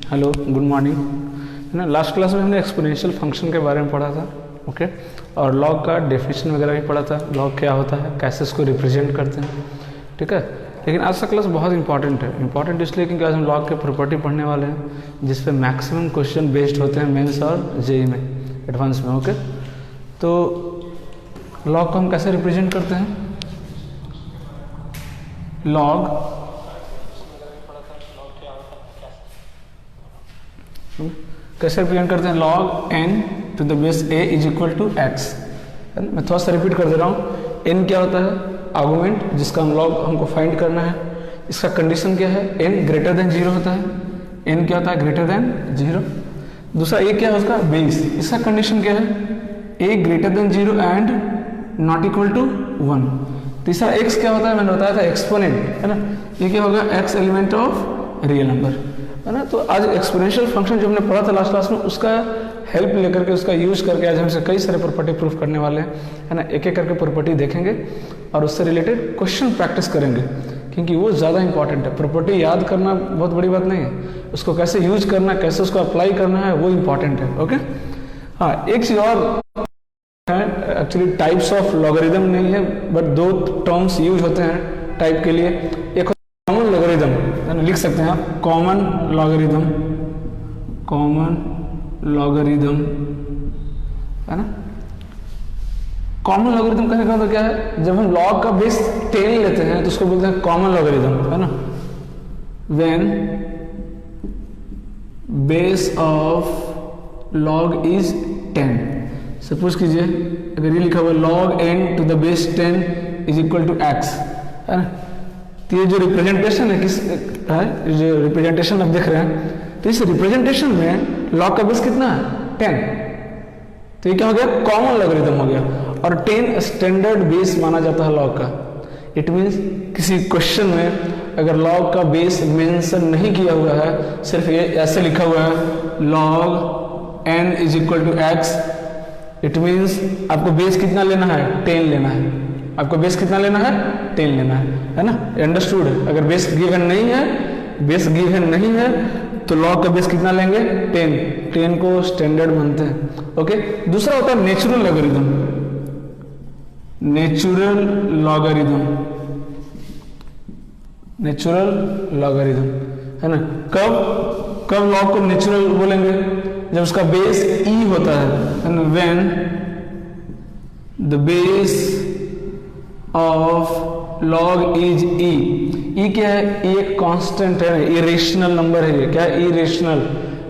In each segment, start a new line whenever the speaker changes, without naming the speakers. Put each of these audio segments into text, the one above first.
Hello, good morning. है ना, last class में हमने एक्सपोनेंशियल फंक्शन के बारे में पढ़ा था, ओके, और लॉग का डेफिनेशन वगैरह भी पढ़ा था। लॉग क्या होता है, कैसे इसको रिप्रेजेंट करते हैं, ठीक है। लेकिन आज का क्लास बहुत इंपॉर्टेंट है। इंपॉर्टेंट इसलिए क्योंकि आज हम लॉग के प्रॉपर्टी पढ़ने वाले हैं, जिस पे मैक्सिमम क्वेश्चन बेस्ड होते हैं मेंस और जेई में, एडवांस में, ओके। तो लॉग को हम कैसे रिप्रेजेंट करते हैं? लॉग कैसे रिप्रेजेंट करते हैं? Log n to the base a is equal to x. मैं थोड़ा सा रिपीट कर दे रहा हूँ। एन क्या होता है? आर्गुमेंट जिसका हम लॉग हमको फाइंड करना है। इसका कंडीशन क्या है? एन ग्रेटर देन जीरो होता है। एन क्या होता है? Greater than zero. दूसरा ए क्या है उसका? बेस। इसका कंडीशन क्या है? A greater than zero and not equal to one. तीसरा एक्स क्या होता है? मैंने बताया था एक्सपोनेंट, है ना। ये क्या होगा? X element of real number, है ना। तो आज एक्सपोनेंशियल फंक्शन जो हमने पढ़ा था लास्ट क्लास में, उसका हेल्प लेकर के, उसका यूज करके आज हमसे कई सारे प्रॉपर्टी प्रूफ करने वाले हैं, है ना। एक एक करके प्रॉपर्टी देखेंगे और उससे रिलेटेड क्वेश्चन प्रैक्टिस करेंगे, क्योंकि वो ज़्यादा इंपॉर्टेंट है। प्रॉपर्टी याद करना बहुत बड़ी बात नहीं है, उसको कैसे यूज करना, कैसे उसको अप्लाई करना है, वो इंपॉर्टेंट है, ओके। हाँ, एक चीज़ और है, एक्चुअली टाइप्स ऑफ लॉगरिदम नहीं है, बट दो टर्म्स यूज होते हैं टाइप के लिए। एक कॉमन लॉगरिदम, लिख सकते हैं आप, कॉमन लॉगरिदम, कॉमन लॉगरिदम, है ना। कॉमन लॉगरिदम कहने का मतलब क्या है? जब हम लॉग का बेस 10 लेते हैं तो उसको बोलते हैं कॉमन लॉगरिदम, है ना। When base of log is 10, suppose कीजिए अगर ये लिखा हुआ log n to the base 10 is equal to x, है ना। तो ये जो रिप्रेजेंटेशन है किस है, जो रिप्रेजेंटेशन आप देख रहे हैं, तो इस रिप्रेजेंटेशन में लॉग का बेस कितना है? 10। तो ये क्या हो गया? कॉमन लॉगरिदम हो गया। और 10 स्टैंडर्ड बेस माना जाता है लॉग का। इट मीन्स किसी क्वेश्चन में अगर लॉग का बेस मेंशन नहीं किया हुआ है, सिर्फ ये ऐसे लिखा हुआ है log n is equal to x, it means आपको बेस कितना लेना है? 10 लेना है। आपको बेस कितना लेना है? 10 लेना है ना। अंडरस्टूड? अगर बेस गिवन नहीं है, बेस गिवन नहीं है, तो लॉग का बेस कितना लेंगे? 10 को स्टैंडर्ड मानते हैं, ओके। दूसरा होता है natural logarithm, natural logarithm, natural logarithm, है ना। कब लॉग को नेचुरल बोलेंगे? जब उसका बेस ई होता है, when the base of log is E. E क्या है? ई एक कांस्टेंट है, इरेशनल नंबर है। ये क्या है? इरेशनल,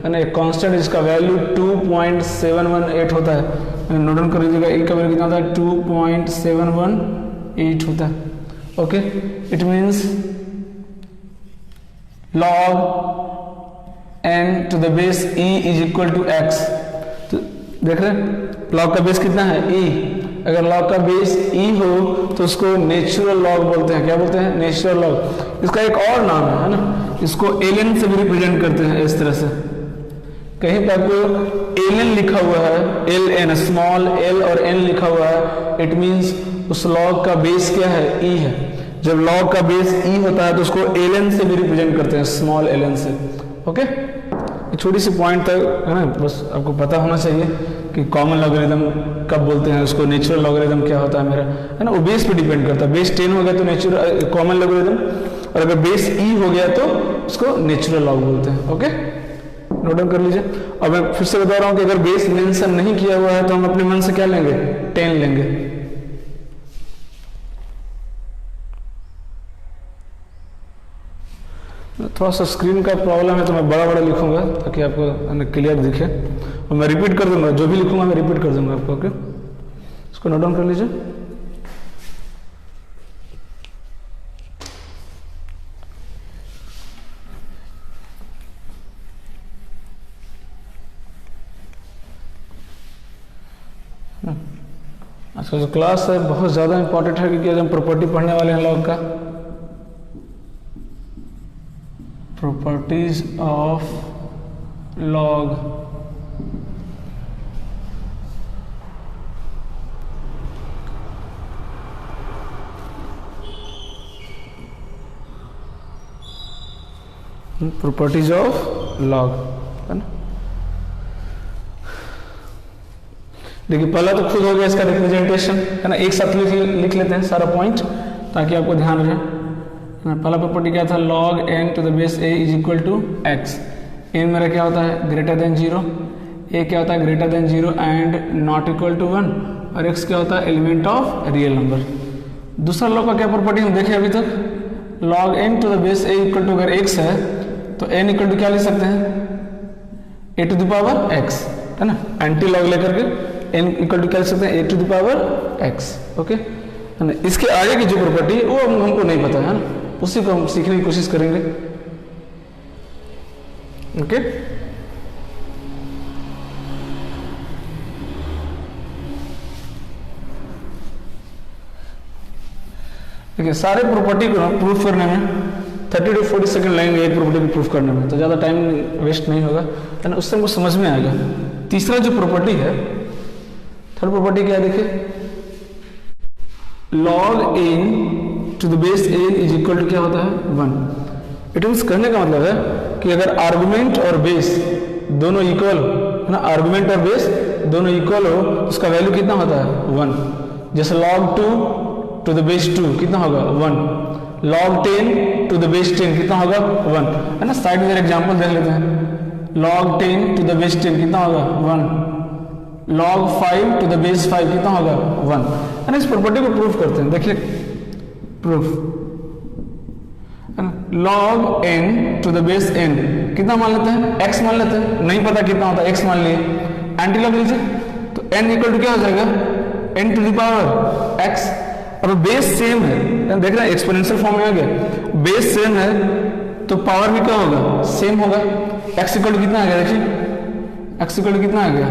है ना। एक कांस्टेंट जिसका वैल्यू 2.718 होता है। नोट डाउन कर लीजिएगा, ई का वैल्यू कितना होता है? 2.718 होता है, okay. It means log n to the base e is equal to x. तो देख रहे हैं लॉग का बेस कितना है? ई। अगर लॉग का बेस ई हो तो उसको नेचुरल लॉग बोलते हैं। क्या बोलते हैं? Natural log. इसका एक और नाम है ना, इसको एलएन से भी रिप्रेजेंट करते हैं इस तरह से। कहीं पर आपको एलएन लिखा हुआ है, एल एन, स्मॉल एल और एन लिखा हुआ है, इट मीन्स उस लॉग का बेस क्या है? ई है। जब लॉग का बेस ई होता है तो उसको एलएन से भी रिप्रेजेंट करते हैं, स्मॉल एलएन से, ओके। छोटी सी पॉइंट तक, है ना, बस आपको पता होना चाहिए कि कॉमन लॉगरिदम कब बोलते हैं उसको, नेचुरल लॉगरिदम क्या होता है मेरा, है ना। वो बेस पे डिपेंड करता है। बेस 10 हो गया तो नेचुरल कॉमन लॉगरिदम, और अगर बेस ई हो गया तो उसको नेचुरल लॉग बोलते हैं, ओके। नोट डाउन कर लीजिए। अब मैं फिर से बता रहा हूँ कि अगर बेस मेंशन नहीं किया हुआ है तो हम अपने मन से क्या लेंगे? 10 लेंगे। थोड़ा सा स्क्रीन का प्रॉब्लम है तो मैं बड़ा बड़ा लिखूंगा ताकि आपको क्लियर दिखे, और मैं रिपीट कर दूंगा, जो भी लिखूंगा मैं रिपीट कर दूंगा आपको, ओके। इसको नोट डाउन कर लीजिए। आज का जो क्लास है बहुत ज़्यादा इंपॉर्टेंट है, क्योंकि आज हम प्रॉपर्टी पढ़ने वाले हैं लॉग का। Properties of log, properties of log, है ना। देखिए पहला तो खुद हो गया इसका रिप्रेजेंटेशन, है ना। एक साथ लिख लेते हैं सारा पॉइंट ताकि आपको ध्यान रहे। पहला प्रॉपर्टी क्या था, log n to the base a is equal to x. n मेरा क्या होता है, ग्रेटर देन 0, a क्या होता है, greater than 0 and not equal to 1, और x क्या होता है, एलिमेंट ऑफ रियल नंबर। दूसरा लॉ का क्या प्रॉपर्टी हम देखें अभी तक, log n to the base a equal to अगर x है तो n इक्वल टू क्या ले सकते हैं, a to the power x, है ना। एंटी लॉग लेकर के n इक्वल टू क्या ले सकते हैं, a to the power x, okay, है ना। इसके आगे की जो प्रॉपर्टी वो हमको नहीं पता है ना, उसी को हम सीखने की कोशिश करेंगे, ओके। देखिए सारे प्रॉपर्टी को प्रूफ करने में 30 to 40 सेकंड लगेंगे एक प्रॉपर्टी को प्रूफ करने में, तो ज़्यादा टाइम वेस्ट नहीं होगा, है ना। उससे हमको समझ में आएगा। तीसरा जो प्रॉपर्टी है, थर्ड प्रॉपर्टी क्या है, देखिए log n to the base n is equal to क्या होता है, 1। इट मीन्स कहने का मतलब है कि अगर आर्गुमेंट और बेस दोनों इक्वल हो, है ना, आर्गुमेंट और बेस दोनों इक्वल हो तो उसका वैल्यू कितना होता है, 1। जैसे log 2 टू द बेस 2 कितना होगा, 1। log 10 टू द बेस 10 कितना होगा, 1, है ना। साइड में एग्जांपल देख लेते हैं। log 10 टू द बेस 10 कितना होगा, 1। log 5 टू द बेस 5 कितना होगा, 1, है ना। इस प्रॉपर्टी को प्रूफ करते हैं, देखिए proof, log n to the base n कितना मान लेते हैं, x मान लेते हैं, नहीं पता कितना होता है, x मान लिए, एंटी लॉग लीजिए तो n इक्वल टू क्या हो जाएगा, n to the power x। अब बेस सेम है, देख रहे हैं एक्सपोनेंशियल फॉर्म में आ गया, बेस सेम है तो पावर भी क्या होगा, सेम होगा। x इक्वल टू कितना आ गया, देखिए x इक्वल टू कितना आ गया,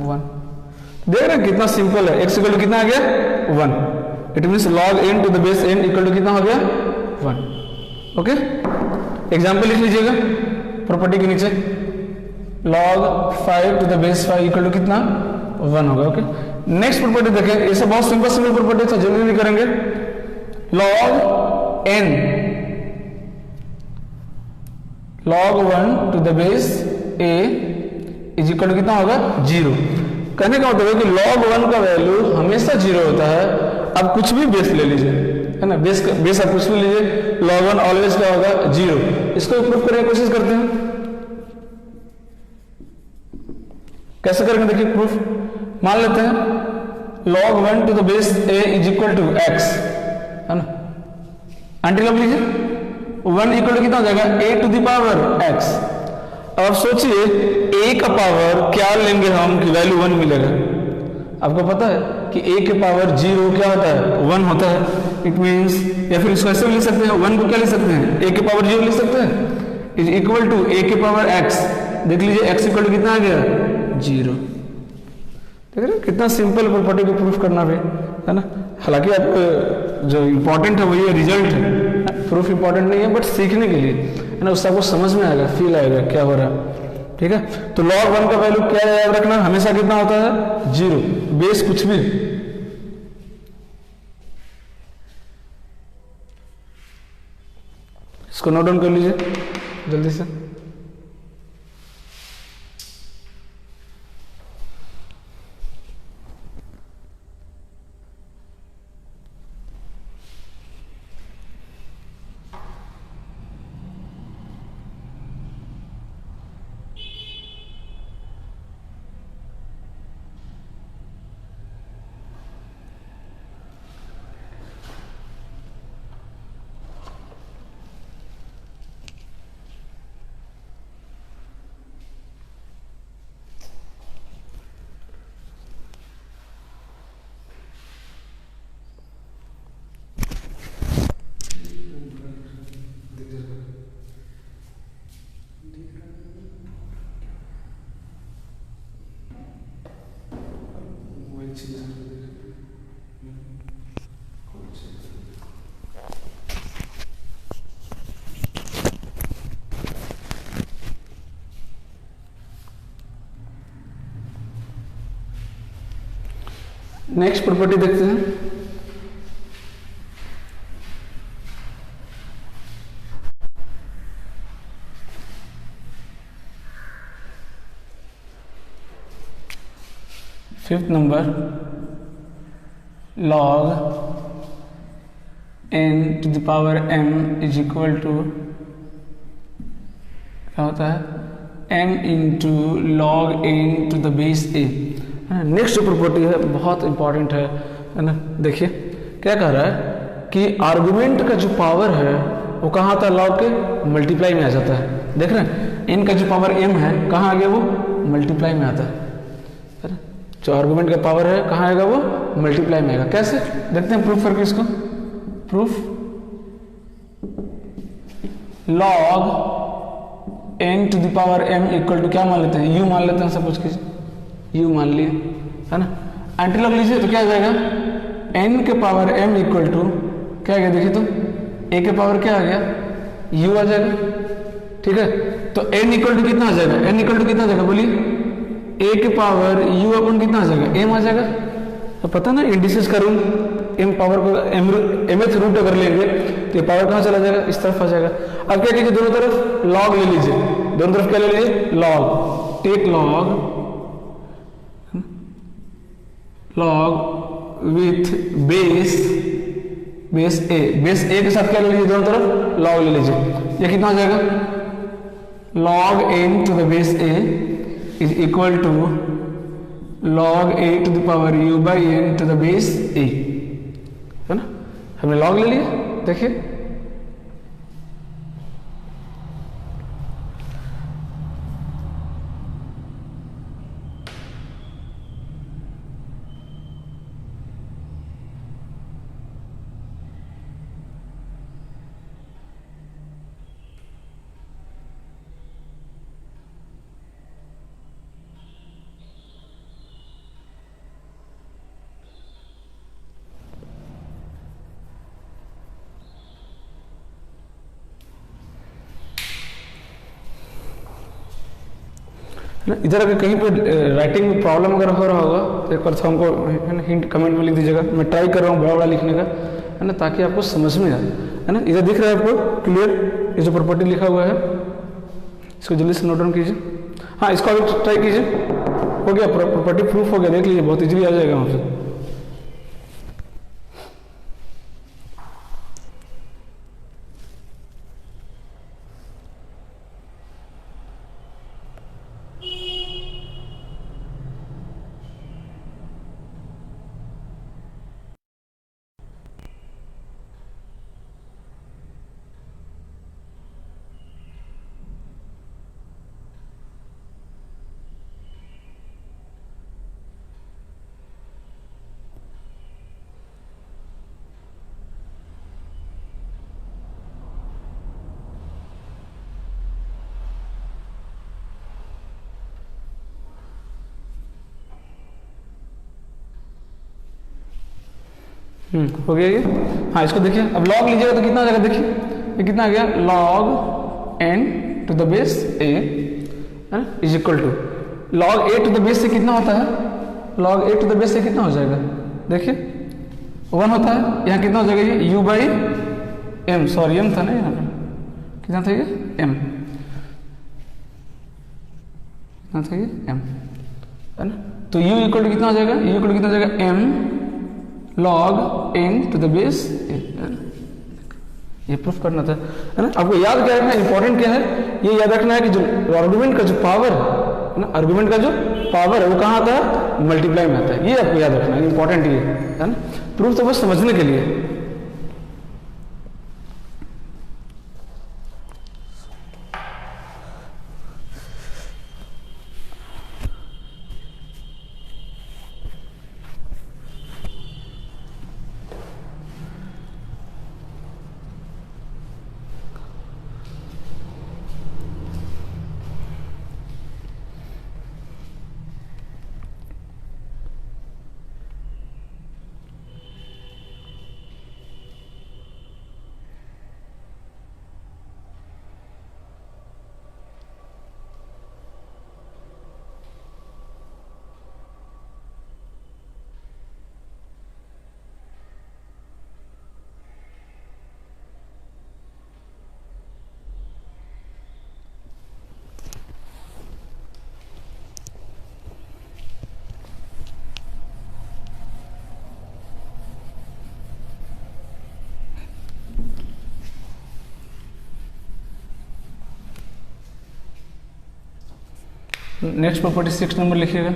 1। देख रहे हैं कितना सिंपल है, x इक्वल टू कितना आ गया, 1। It means log n to the base n equal to कितना हो गया, 1, ओके। एग्जाम्पल लिख लीजिएगा प्रॉपर्टी के नीचे, log 5 to the base 5 equal to कितना, 1 होगा, ओके। नेक्स्ट प्रॉपर्टी देखें, ये सब बहुत सिंपल प्रॉपर्टी है, जल्दी नहीं करेंगे। log n log 1 to the base a is equal to कितना होगा, 0। कहने का मतलब है कि log 1 का वैल्यू हमेशा 0 होता है। अब कुछ भी बेस ले लीजिए, है ना, बेस आप कुछ भी लीजिए, log 1 ऑलवेज क्या होगा, 0। इसको प्रूफ करने की कोशिश करते हैं, कैसे करेंगे, देखिए प्रूफ मान लेते हैं log 1 to the base a is equal to x, है ना। एंटी लॉग लीजिए, 1 इक्वल टू कितना हो जाएगा, a to the power x। अब सोचिए a का पावर क्या लेंगे हम कि वैल्यू 1 मिलेगा। आपको पता है कि a के पावर 0 क्या होता है, 1 होता है। इट मीन्स, या फिर इसको ऐसे भी लिख सकते हैं, 1 को क्या लिख सकते हैं, a के पावर 0 लिख सकते हैं, इज इक्वल टू a के पावर x। देख लीजिए x इक्वल टू कितना आ गया, 0। देख रहे कितना सिंपल प्रॉपर्टी को प्रूफ करना भी, है ना। हालांकि आप जो इम्पोर्टेंट है वही रिजल्ट है, प्रूफ इम्पोर्टेंट नहीं है, बट सीखने के लिए, है ना, उससे आपको समझ में आएगा, फील आएगा क्या हो रहा है, ठीक है। तो log 1 का वैल्यू क्या याद रखना, हमेशा कितना होता है, 0, बेस कुछ भी। इसको नोट डाउन कर लीजिए जल्दी से। नेक्स्ट प्रॉपर्टी देखते हैं। Fifth number log n to the power m is equal to क्या होता है m into log n to the base a। Next जो प्रॉपर्टी है बहुत इंपॉर्टेंट है ना। देखिए क्या कह रहा है कि आर्गुमेंट का जो पावर है वो कहाँ आता है, लॉग के मल्टीप्लाई में आ जाता है। देख रहे हैं n का जो पावर m है कहाँ आ गया, वो मल्टीप्लाई में आता है ना। जो आर्गुमेंट का पावर है कहाँ आएगा, वो मल्टीप्लाई में आएगा। कैसे देखते हैं प्रूफ करके इसको। Proof log n to the power m equal to क्या मान लेते हैं, u मान लेते हैं, सपोज कीजिए u मान लिए है ना। एंटी लॉग लीजिए तो क्या आ जाएगा, n के पावर m इक्वल टू क्या आ गया, देखिए तो a के पावर क्या आ गया, u आ जाएगा। ठीक है, तो n इक्वल टू कितना आ जाएगा, n इक्वल टू कितना आ जाएगा बोलिए, a के पावर u अपन कितना आ जाएगा, m आ जाएगा। तो पता ना इंडिसेस का रूल, m पावर को mth रूट अगर लेंगे तो ये पावर कहाँ चला जाएगा, इस तरफ आ जाएगा। अब क्या कीजिए, दोनों तरफ लॉग ले लीजिए, दोनों तरफ क्या ले लीजिए, log. Take log with base a, base a के साथ क्या ले लीजिए, दोनों तरफ लॉग ले लीजिए। ये कितना आ जाएगा, log n to the base a is equal to log a to the power u by n to the base a, है ना। हमने log ले लिया, देखिए ना। इधर अगर कहीं पे राइटिंग में प्रॉब्लम अगर हो रहा होगा तो एक बार तो हमको है ना हिंट कमेंट में लिख दीजिएगा। मैं ट्राई कर रहा हूँ बड़ा बड़ा लिखने का, है ना, ताकि आपको समझ में आए, है ना। इधर दिख रहा है आपको क्लियर, ये जो प्रॉपर्टी लिखा हुआ है इसको जल्दी से नोट डाउन कीजिए। हाँ, इसको अभी ट्राई कीजिए, हो गया प्रॉपर्टी प्रूफ हो गया, देख लीजिए बहुत इजीली आ जाएगा वहाँ से। हो गया ये। हाँ, इसको देखिए, अब लॉग लीजिएगा तो कितना आ जाएगा, देखिए ये कितना आ गया, log n to the base a is equal to log a to the base से कितना होता है, log a to the base से कितना हो जाएगा, देखिए 1 होता है। यहाँ कितना हो जाएगा, ये u by m, sorry m था ना यहाँ पर, कितना था ये m, कितना था ये m, है ना। तो u इक्वल टू कितना हो जाएगा, u इक्वल टू कितना हो जाएगा, m log n to the base a, ये प्रूफ करना था, है ना। आपको याद क्या रखना, इंपॉर्टेंट क्या है, ये याद रखना है कि जो आर्गुमेंट का जो पावर है ना, आर्गुमेंट का जो पावर है वो कहाँ आता है, मल्टीप्लाई में आता है। ये आपको याद रखना है, इंपॉर्टेंट ये है ना। प्रूफ तो बस समझने के लिए। नेक्स्ट प्रॉपर्टी 6 नंबर लिखिएगा,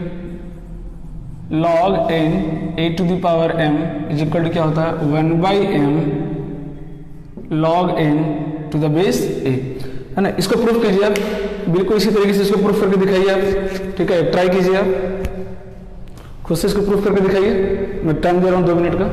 log n a to the power m is equal to क्या होता है 1/m log n to the base a, है ना। इसको प्रूफ कीजिए आप, बिल्कुल इसी तरीके से इसको प्रूफ करके दिखाइए आप, ठीक है। ट्राई कीजिए आप खुद से इसको प्रूफ करके दिखाइए। मैं टाइम दे रहा हूँ 2 मिनट का।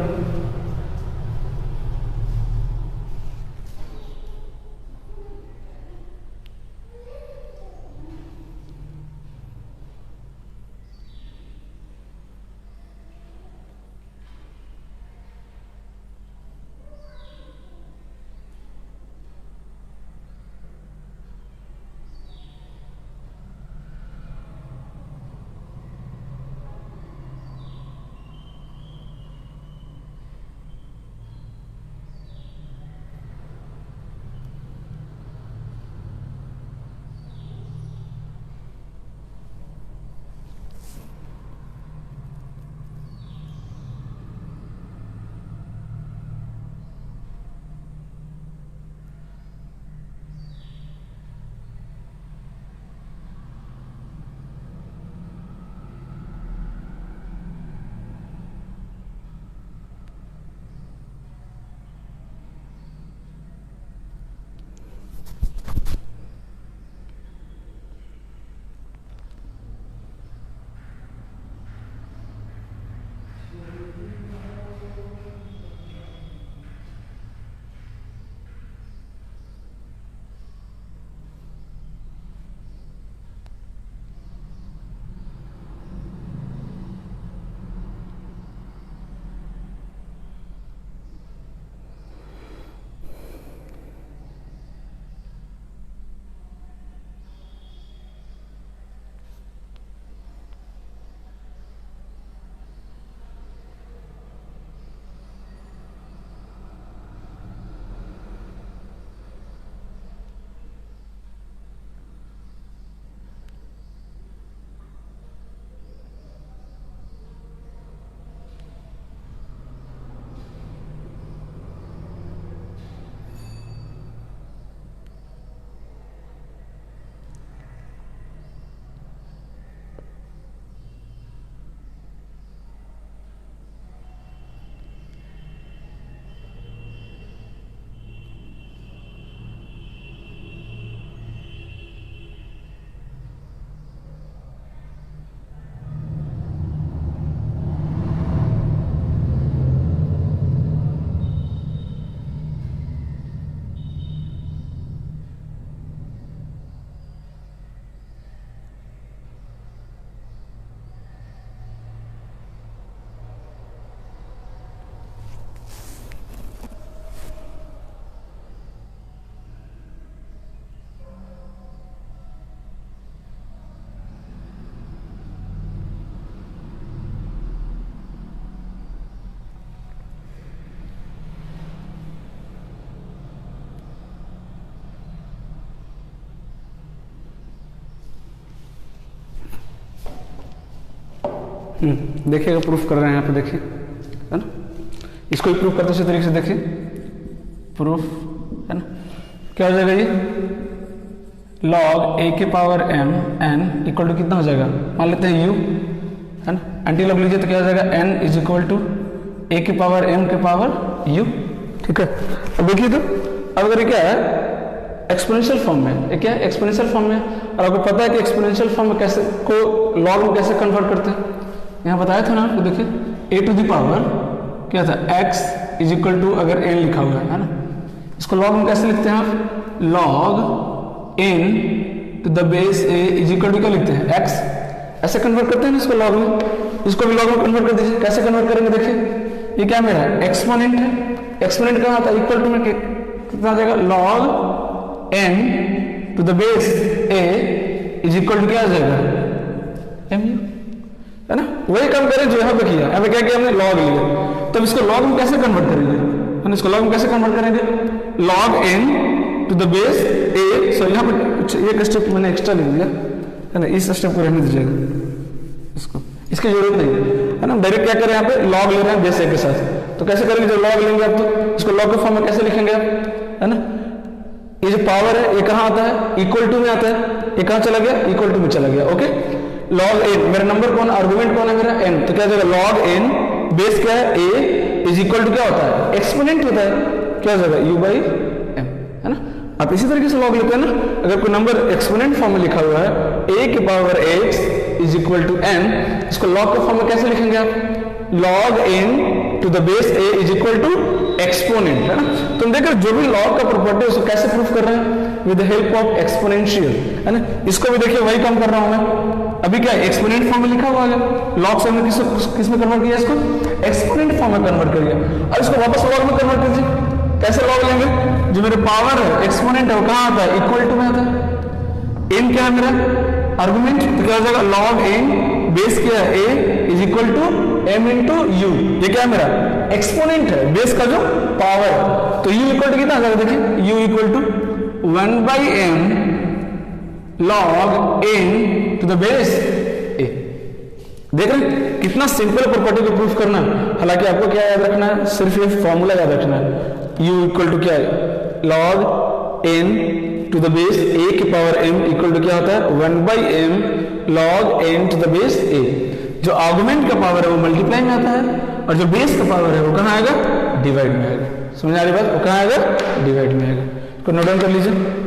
देखिएगा प्रूफ कर रहे हैं यहाँ पे, देखिए, है ना। इसको भी प्रूफ करते उसी तरीके से देखिए, प्रूफ, है ना। क्या हो जाएगा ये, log a के power m n equal to कितना हो जाएगा, मान लेते हैं u, है ना। एंटी लॉग लीजिए तो क्या हो जाएगा n is equal to a के पावर m के पावर u, ठीक है। अब देखिए तो अब अगर ये क्या है एक्सपोनेंशियल फॉर्म में, ये क्या है एक्सपोनेंशियल फॉर्म में, और आपको पता है कि एक्सपोनेंशियल फॉर्म में कैसे को लॉग में कैसे कन्वर्ट करते हैं, यहाँ बताया था ना आपको। देखिए a टू द पावर क्या था x इज इक्वल टू अगर n लिखा हुआ है ना, इसको लॉग में कैसे लिखते हैं आप, log n to the base a is equal to क्या लिखते हैं x, ऐसे कन्वर्ट करते हैं ना इसको लॉग में। इसको भी लॉग में कन्वर्ट कर दीजिए, कैसे कन्वर्ट करेंगे देखिए, ये क्या मेरा एक्सपोनेंट है, एक्सपोनेंट कहाँ आता है, इक्वल टू में कितना आ जाएगा, log n to the base a is equal to क्या आ जाएगा mu, है ना। वही काम करें जो यहाँ पे किया, यहाँ पे क्या किया हमने लॉग लिया, तब इसको लॉग में कैसे कन्वर्ट करेंगे, है ना। इसको लॉग में कैसे कन्वर्ट करेंगे, log n to the base a, so यहाँ पे एक स्टेप मैंने एक्स्ट्रा लिख दिया, है ना, इस स्टेप को रहने दीजिएगा, इसको इसकी जरूरत नहीं है ना। डायरेक्ट क्या करें यहाँ पे लॉग ले रहे हैं बेस a के साथ, तो कैसे करेंगे, जब लॉग लेंगे आप तो इसको लॉग के फॉर्म में कैसे लिखेंगे आप, है ना। ये जो पावर है ये कहाँ आता है, इक्वल टू में आता है,
ये कहाँ चला गया, इक्वल टू में चला गया। ओके, लॉग एन, मेरा नंबर कौन, आर्गुमेंट कौन है मेरा एन, तो क्या जाएगा लॉग एन बेस क्या है ए इज इक्वल टू क्या होता है, एक्सपोनेंट होता है, क्या जाएगा यू बाई एम, है ना। आप इसी तरीके से लॉग लेते हैं ना, अगर कोई नंबर एक्सपोनेंट फॉर्म में लिखा हुआ है a की power x is equal to n, इसको लॉग के फॉर्म में कैसे लिखेंगे आप, log n to the base a is equal to exponent, है ना। तुम देख रहे जो भी लॉग का प्रॉपर्टी है उसको कैसे प्रूफ कर रहे हैं, with the help of exponential, है ना। इसको भी देखिए वही काम कर रहा हूं मैं, अभी क्या एक्सपोनेंट फॉर्म में लिखा हुआ है, लॉग से हमने किस में कन्वर्ट किया, इसको एक्सपोनेंट फॉर्म में कन्वर्ट कर दिया। अब इसको वापस लॉग में कन्वर्ट कीजिए, कैसे लॉग लेंगे, जो मेरे पावर है एक्सपोनेंट है वो कहाँ आता है, इक्वल टू में आता है, एन क्या है मेरा आर्गुमेंट, तो क्या हो जाएगा लॉग एन बेस क्या है a is equal to m into u, ये क्या है मेरा एक्सपोनेंट है बेस का जो पावर, तो u इक्वल टू कितना आ जाएगा, देखिए u equal to 1 by m log n to the base a। देख रहे हैं कितना सिंपल प्रॉपर्टी को प्रूफ करना है, हालांकि आपको क्या याद रखना है, सिर्फ ये फॉर्मूला याद रखना है, u इक्वल टू क्या है log n to the base a की पावर m इक्वल टू क्या होता है 1 by m log n to the base a। जो आर्गुमेंट का पावर है वो मल्टीप्लाई में आता है, और जो बेस का पावर है वो कहाँ आएगा, डिवाइड में आएगा। समझ आ रही बात, वो कहाँ आएगा, डिवाइड में आएगा। इसको नोट डाउन कर लीजिए।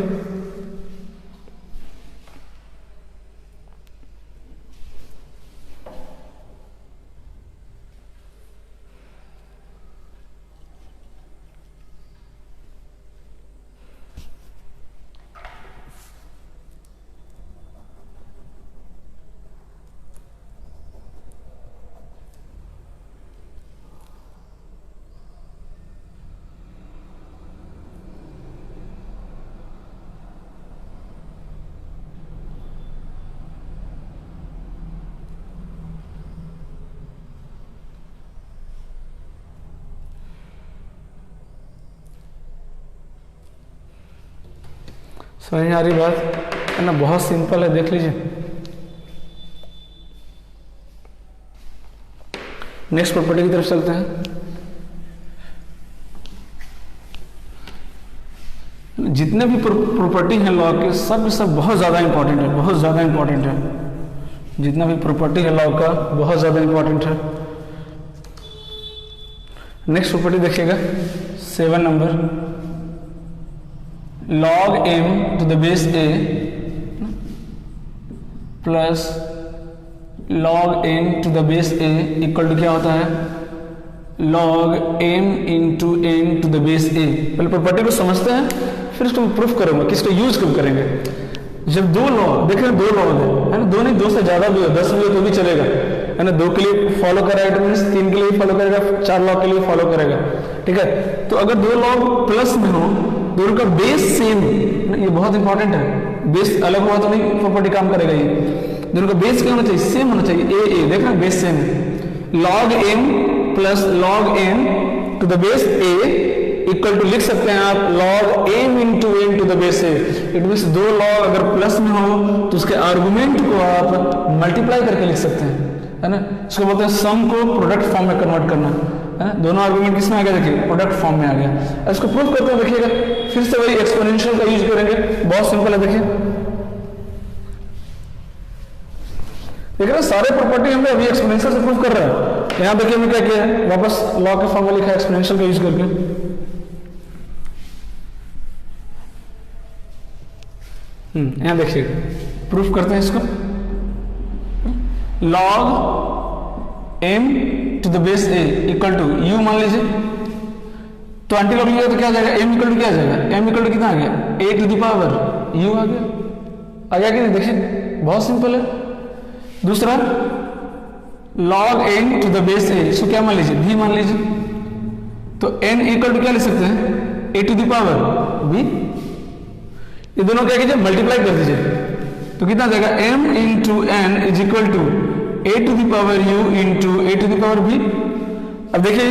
समझ में आ रही बात है ना, बहुत सिंपल है, देख लीजिए। नेक्स्ट प्रॉपर्टी की तरफ चलते हैं। जितने भी प्रॉपर्टी हैं लॉ के सब बहुत ज़्यादा इंपॉर्टेंट है, बहुत ज़्यादा इंपॉर्टेंट है। जितना भी प्रॉपर्टी है लॉ का बहुत ज़्यादा इंपॉर्टेंट है। नेक्स्ट प्रॉपर्टी देखिएगा 7 number, log m to the base a plus log n to the base a equal to क्या होता है, log m into n to the base a। पहले प्रॉपर्टी को समझते हैं फिर इसको प्रूफ करूंगा, किसको यूज कब करेंगे। जब दो लॉ देखें, दो लॉ है ना, दो नहीं दो से ज्यादा भी हो, 10 भी हो तो भी चलेगा, है ना। 2 के लिए फॉलो करेगा मीन्स 3 के लिए फॉलो करेगा, 4 लॉ के लिए फॉलो करेगा, ठीक है। तो अगर 2 लॉ प्लस में हो, दोनों का बेस सेम, ये बहुत इंपॉर्टेंट है, बेस अलग हुआ तो नहीं प्रॉपर्टी काम करेगा। ये दोनों का बेस क्या होना चाहिए, सेम होना चाहिए, ए देख रहे हैं बेस सेम है। Log m plus log n to the base a equal to लिख सकते हैं आप log m into n to the base a। It means 2 log अगर प्लस में हो तो उसके आर्गुमेंट को आप मल्टीप्लाई करके लिख सकते हैं, है ना। इसको बोलते हैं सम को प्रोडक्ट फॉर्म में कन्वर्ट करना, है ना। दोनों आर्गुमेंट किस में आ गया, देखिए प्रोडक्ट फॉर्म में आ गया। इसको प्रूफ करते हैं, देखिएगा फिर से वही एक्सपोनेंशियल का यूज करेंगे, बहुत सिंपल है। देखिए देख रहे हैं सारे प्रॉपर्टी हमने अभी एक्सपोनेंशियल से प्रूफ कर रहे हैं। यहाँ देखिए हमने क्या किया है, वापस लॉ के फॉर्म में लिखा है एक्सपोनेंशियल का यूज करके। यहाँ देखिए प्रूफ करते हैं इसको, log m to the base a equal to u मान लीजिए, तो एंटी लॉग लिया तो क्या आ जाएगा, m इक्वल टू क्या आ जाएगा, m इक्वल टू कितना आ गया, a to the power u आ गया कि नहीं। देखिए बहुत सिंपल है। दूसरा log n to the base a, इसको क्या मान लीजिए, v मान लीजिए, तो n इक्वल टू क्या लिख सकते हैं, a to the power v। ये दोनों क्या कीजिए, मल्टीप्लाई कर दीजिए, तो कितना जाएगा, m into n is equal to a to the power u into a to the power v। अब देखिए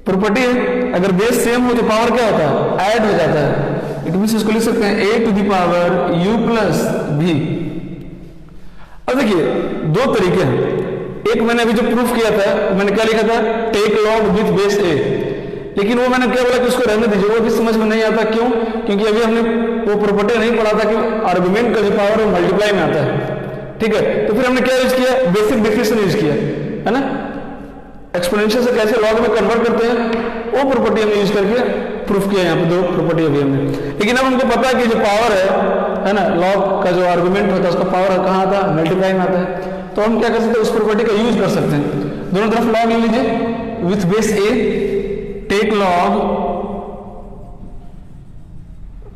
प्रॉपर्टी है, अगर बेस सेम हो तो पावर क्या होता है, ऐड हो जाता है। इट मींस इसको लिख सकते हैं a to the power u plus v। अब देखिए 2 तरीके हैं, एक मैंने अभी जो प्रूफ किया था मैंने क्या लिखा था, take log with base a। लेकिन वो मैंने क्या बोला कि उसको रहने दीजिए, वो भी समझ में नहीं आता। क्यों? क्योंकि अभी हमने वो प्रॉपर्टी नहीं पढ़ा था कि आर्गुमेंट का जो पावर है मल्टीप्लाई में आता है। ठीक है, तो फिर हमने क्या यूज किया? बेसिक डेफिनेशन यूज किया है ना, एक्सपोनेंशियल से कैसे लॉग में कन्वर्ट करते हैं वो प्रॉपर्टी हमने यूज करके प्रूफ किया। यहाँ पे दो प्रॉपर्टी अभी हमने, लेकिन अब हमको पता है कि जो पावर है ना, लॉग का जो आर्गुमेंट होता है उसका पावर कहाँ आता है? मल्टीप्लाई में आता है। तो हम क्या कर सकते हैं? उस प्रॉपर्टी का यूज कर सकते हैं। दोनों तरफ लॉग ले लीजिए with base a, take log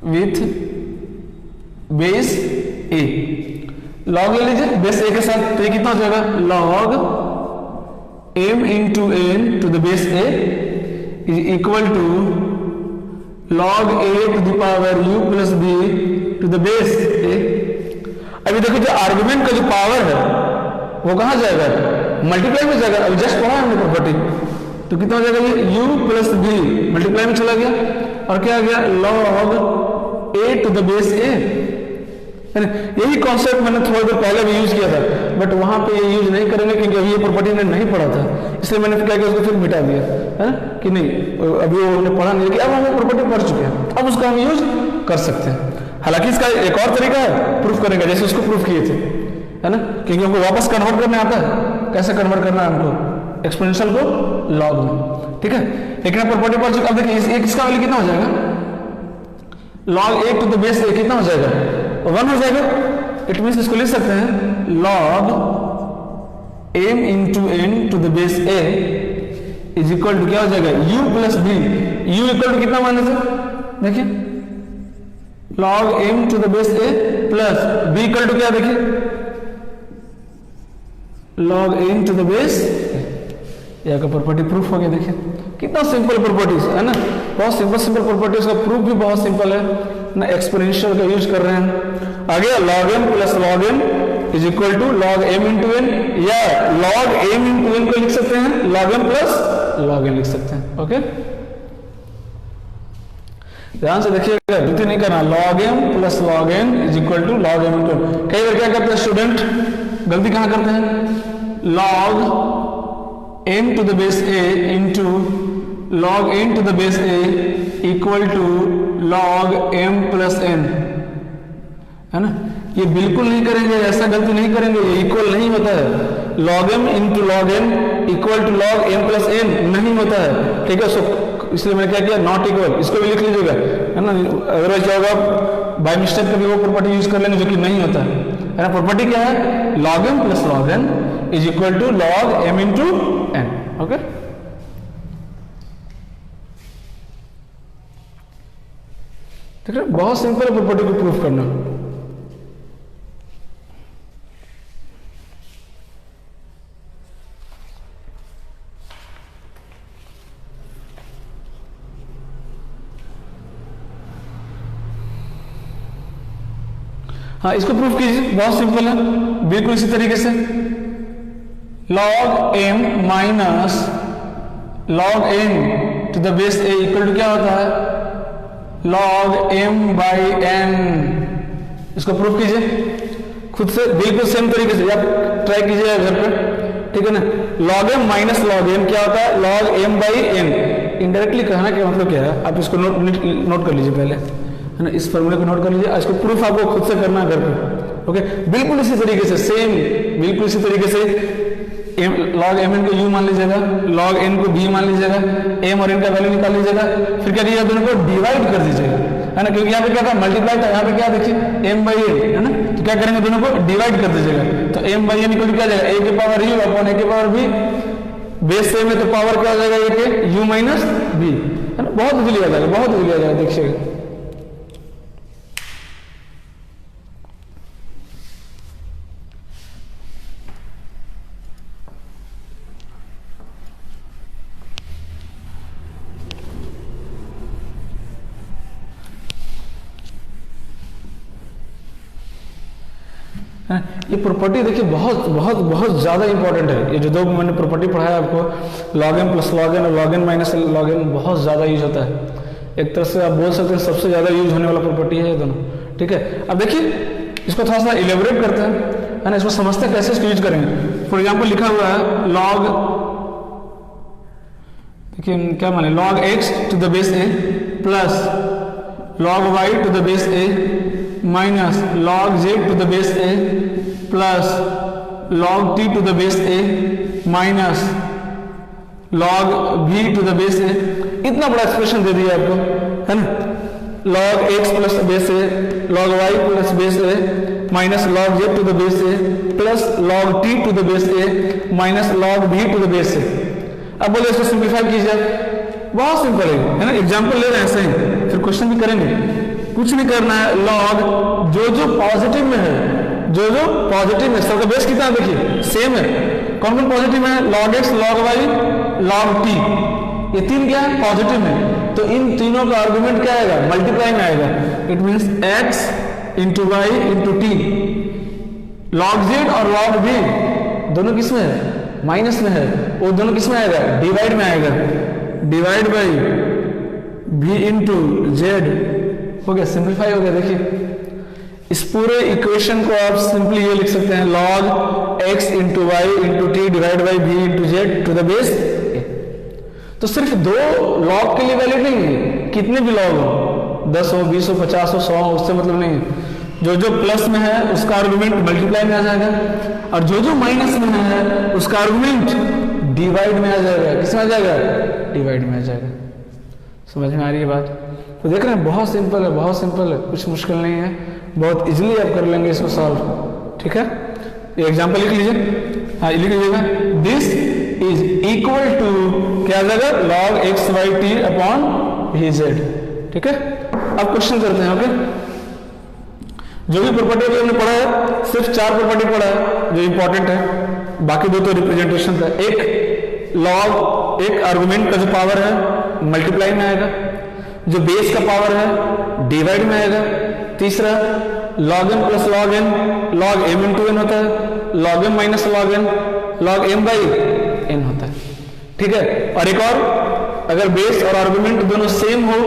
with base a, log ले लीजिए बेस ए के साथ, तो ये कितना हो जाएगा? Log m into n to the base a is equal to log a to the power u plus b to the base a। अभी देखो जो आर्गुमेंट का जो पावर है वो कहाँ जाएगा? मल्टीप्लाई में जाएगा। अभी जस्ट पढ़ा हमने प्रॉपर्टी, तो कितना हो जाएगा? ये u प्लस b मल्टीप्लाई में चला गया और क्या आ गया? log a to the base a। यही कॉन्सेप्ट मैंने थोड़ी देर पहले भी यूज किया था, बट वहां पे ये यूज नहीं करेंगे क्योंकि अभी ये प्रॉपर्टी ने नहीं पढ़ा था, इसलिए मैंने क्या किया? उसको फिर मिटा दिया है ना, कि नहीं अभी वो हमने पढ़ा नहीं, लेकिन अब हम प्रॉपर्टी पढ़ चुके हैं, अब उसका हम यूज कर सकते हैं। हालांकि इसका एक और तरीका है प्रूफ करने का, जैसे उसको प्रूफ किए थे, है ना, क्योंकि हमको वापस कन्वर्ट करने आता है। कैसे कन्वर्ट करना है हमको? एक्सपोनेंशियल को लॉग में। ठीक है, लेकिन प्रॉपर्टी पढ़ चुके। अब देखिए इसका वैल्यू कितना हो जाएगा? Log A to the base A कितना हो जाएगा? 1 हो जाएगा। इट मीन्स इसको लिख सकते हैं log m into n to the base a is equal to क्या हो जाएगा? u plus b. u equal to कितना माने से? देखिए log m to the base a plus b equal to क्या? देखिए log n to the base यह का प्रॉपर्टी प्रूफ हो गया। देखिए कितना सिंपल प्रॉपर्टीज है ना, बहुत सिंपल प्रॉपर्टीज का प्रूफ भी बहुत सिंपल है ना, एक्सपोनेंशियल का यूज कर रहे हैं। आगे log m plus log n is equal to log m into n, या log m इंटू एन को लिख सकते हैं log m plus log n लिख सकते हैं। ओके, ध्यान से देखिएगा, गलती नहीं करना। log m plus log n is equal to log m into n. कई बार क्या करते हैं स्टूडेंट, गलती कहां करते हैं? log m to the base a into log n to the base a equal to log m plus n, है ना। ये बिल्कुल नहीं करेंगे, ऐसा गलती नहीं करेंगे, ये इक्वल नहीं होता है। log m into log n equal to log m plus n नहीं होता है। ठीक है, सो इसलिए मैंने क्या किया? नॉट इक्वल, इसको भी लिख लीजिएगा, है ना, अदरवाइज क्या होगा? बाय मिस्टेक कभी वो प्रॉपर्टी यूज कर लेंगे जो कि नहीं होता है ना। प्रॉपर्टी क्या है? log m plus log n is equal to log m into n। Okay, ठीक है, बहुत सिंपल प्रॉपर्टी को प्रूफ करना। हाँ, इसको प्रूफ कीजिए, बहुत सिंपल है, बिल्कुल इसी तरीके से। log m minus log n to the base a equal to क्या होता है? log m by n। इसको प्रूफ कीजिए खुद से, बिल्कुल सेम तरीके से, आप ट्राई कीजिए घर पे। ठीक है ना, log m minus log n क्या होता है? log m by n। Indirectly कहना क्या मतलब क्या है, आप इसको नोट कर लीजिए पहले, है ना, इस फॉर्मूले को नोट कर लीजिए। इसको प्रूफ आपको खुद से करना है घर पे। ओके, बिल्कुल इसी तरीके से, सेम बिल्कुल इसी तरीके से log m n को u मान लीजिएगा, log n को b मान लीजिएगा, m और n का वैल्यू निकाल लीजिएगा, फिर क्या कीजिएगा? दोनों को डिवाइड कर दीजिएगा, है ना, क्योंकि यहाँ पे क्या था? मल्टीप्लाई था, यहाँ पे क्या देखिए m बाई n, है ना, तो क्या करेंगे? दोनों को डिवाइड कर दीजिएगा, तो m by n equal to क्या जाएगा? a के पावर u अपॉन a के पावर b। बेस सेम है तो पावर क्या हो जाएगा? a के u माइनस b, है ना, बहुत इजीली आ जाएगा, बहुत इजीली आ जाएगा, देखिएगा। ये प्रॉपर्टी देखिए बहुत बहुत बहुत ज़्यादा इंपॉर्टेंट है। ये जो दो मैंने प्रॉपर्टी पढ़ाया आपको, log m plus log n और log n minus log n, बहुत ज़्यादा यूज होता है। एक तरह से आप बोल सकते हैं सबसे ज़्यादा यूज होने वाला प्रॉपर्टी है ये दोनों। ठीक है, अब देखिए इसको थोड़ा सा इलेबोरेट करते हैं, है ना, इसको समझते हैं कैसे इसको यूज करेंगे। फॉर एग्जाम्पल लिखा हुआ है log, देखिए क्या माने log x to the base a plus log y to the base a minus log z to the base a plus log t to the base a minus log v to the base a। इतना बड़ा expression दे दिया आपको, है ना। log x plus base a log y plus base a minus log z to the base a plus log t to the base a minus log v to the base a। अब बोले इसको simplify कीजिए, बहुत simple है ना। Example ले रहे हैं ऐसे ही, फिर क्वेश्चन भी करेंगे। कुछ नहीं करना है, log जो पॉजिटिव में है, जो पॉजिटिव में, सबका बेस कितना देखिए सेम है। कौन कौन पॉजिटिव है? log x log y log t, ये तीन क्या है पॉजिटिव में, तो इन तीनों का आर्गुमेंट क्या आएगा? मल्टीप्लाई में आएगा। It means x into y into t. log z और log v दोनों किस में है? माइनस में है। वो दोनों किस में आएगा? डिवाइड में आएगा। Divide by v into Z हो गया, सिंप्लीफाई हो गया। देखिए इस पूरे इक्वेशन को आप सिंपली ये लिख सकते हैं log x into y into t divide by v into z to the base a। तो सिर्फ दो log के लिए वैल्यू नहीं है, कितने भी log हो, 10 हो 20 हो 50 हो 100 हो, उससे मतलब नहीं है। जो प्लस में है उसका आर्गुमेंट मल्टीप्लाई में आ जाएगा, और जो माइनस में है उसका आर्गुमेंट डिवाइड में आ जाएगा। किस में आ जाएगा? डिवाइड में आ जाएगा। समझ में आ रही है बात? तो देख रहे हैं बहुत सिंपल है, बहुत सिंपल है, कुछ मुश्किल नहीं है, बहुत इजीली आप कर लेंगे इसको सॉल्व। ठीक है, ये एग्जांपल लिख लीजिए। हाँ लिख लीजिएगा, दिस इज इक्वल टू क्या आ जाएगा? log x y t upon v z। ठीक है, अब क्वेश्चन करते हैं। ओके, जो भी प्रॉपर्टी हमने पढ़ा है सिर्फ 4 प्रॉपर्टी पढ़ा है जो इंपॉर्टेंट है, बाकी 2 तो रिप्रेजेंटेशन था। एक log, एक आर्गुमेंट का जो पावर है मल्टीप्लाई में आएगा, जो बेस का पावर है डिवाइड में आएगा। तीसरा log m plus log n, log m into n होता है, log m minus log n, log m by n होता है। ठीक है, और एक और, अगर बेस और आर्गुमेंट दोनों सेम हो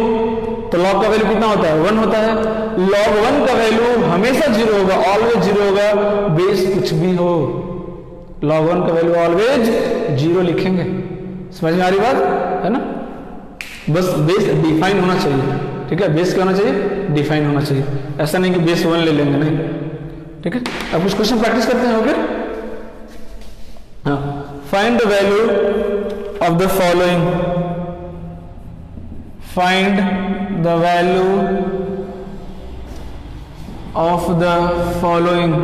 तो log का वैल्यू कितना होता है? 1 होता है। log 1 का वैल्यू हमेशा 0 होगा, ऑलवेज 0 होगा, बेस कुछ भी हो, log 1 का वैल्यू ऑलवेज 0 लिखेंगे। समझ में आ रही बात है ना? बस बेस डिफाइन होना चाहिए। ठीक है, बेस क्या होना चाहिए? डिफाइन होना चाहिए। ऐसा नहीं कि बेस 1 ले लेंगे, नहीं। ठीक है, अब कुछ क्वेश्चन प्रैक्टिस करते हैं। ओके, हाँ, find the value of the following, find the value of the following.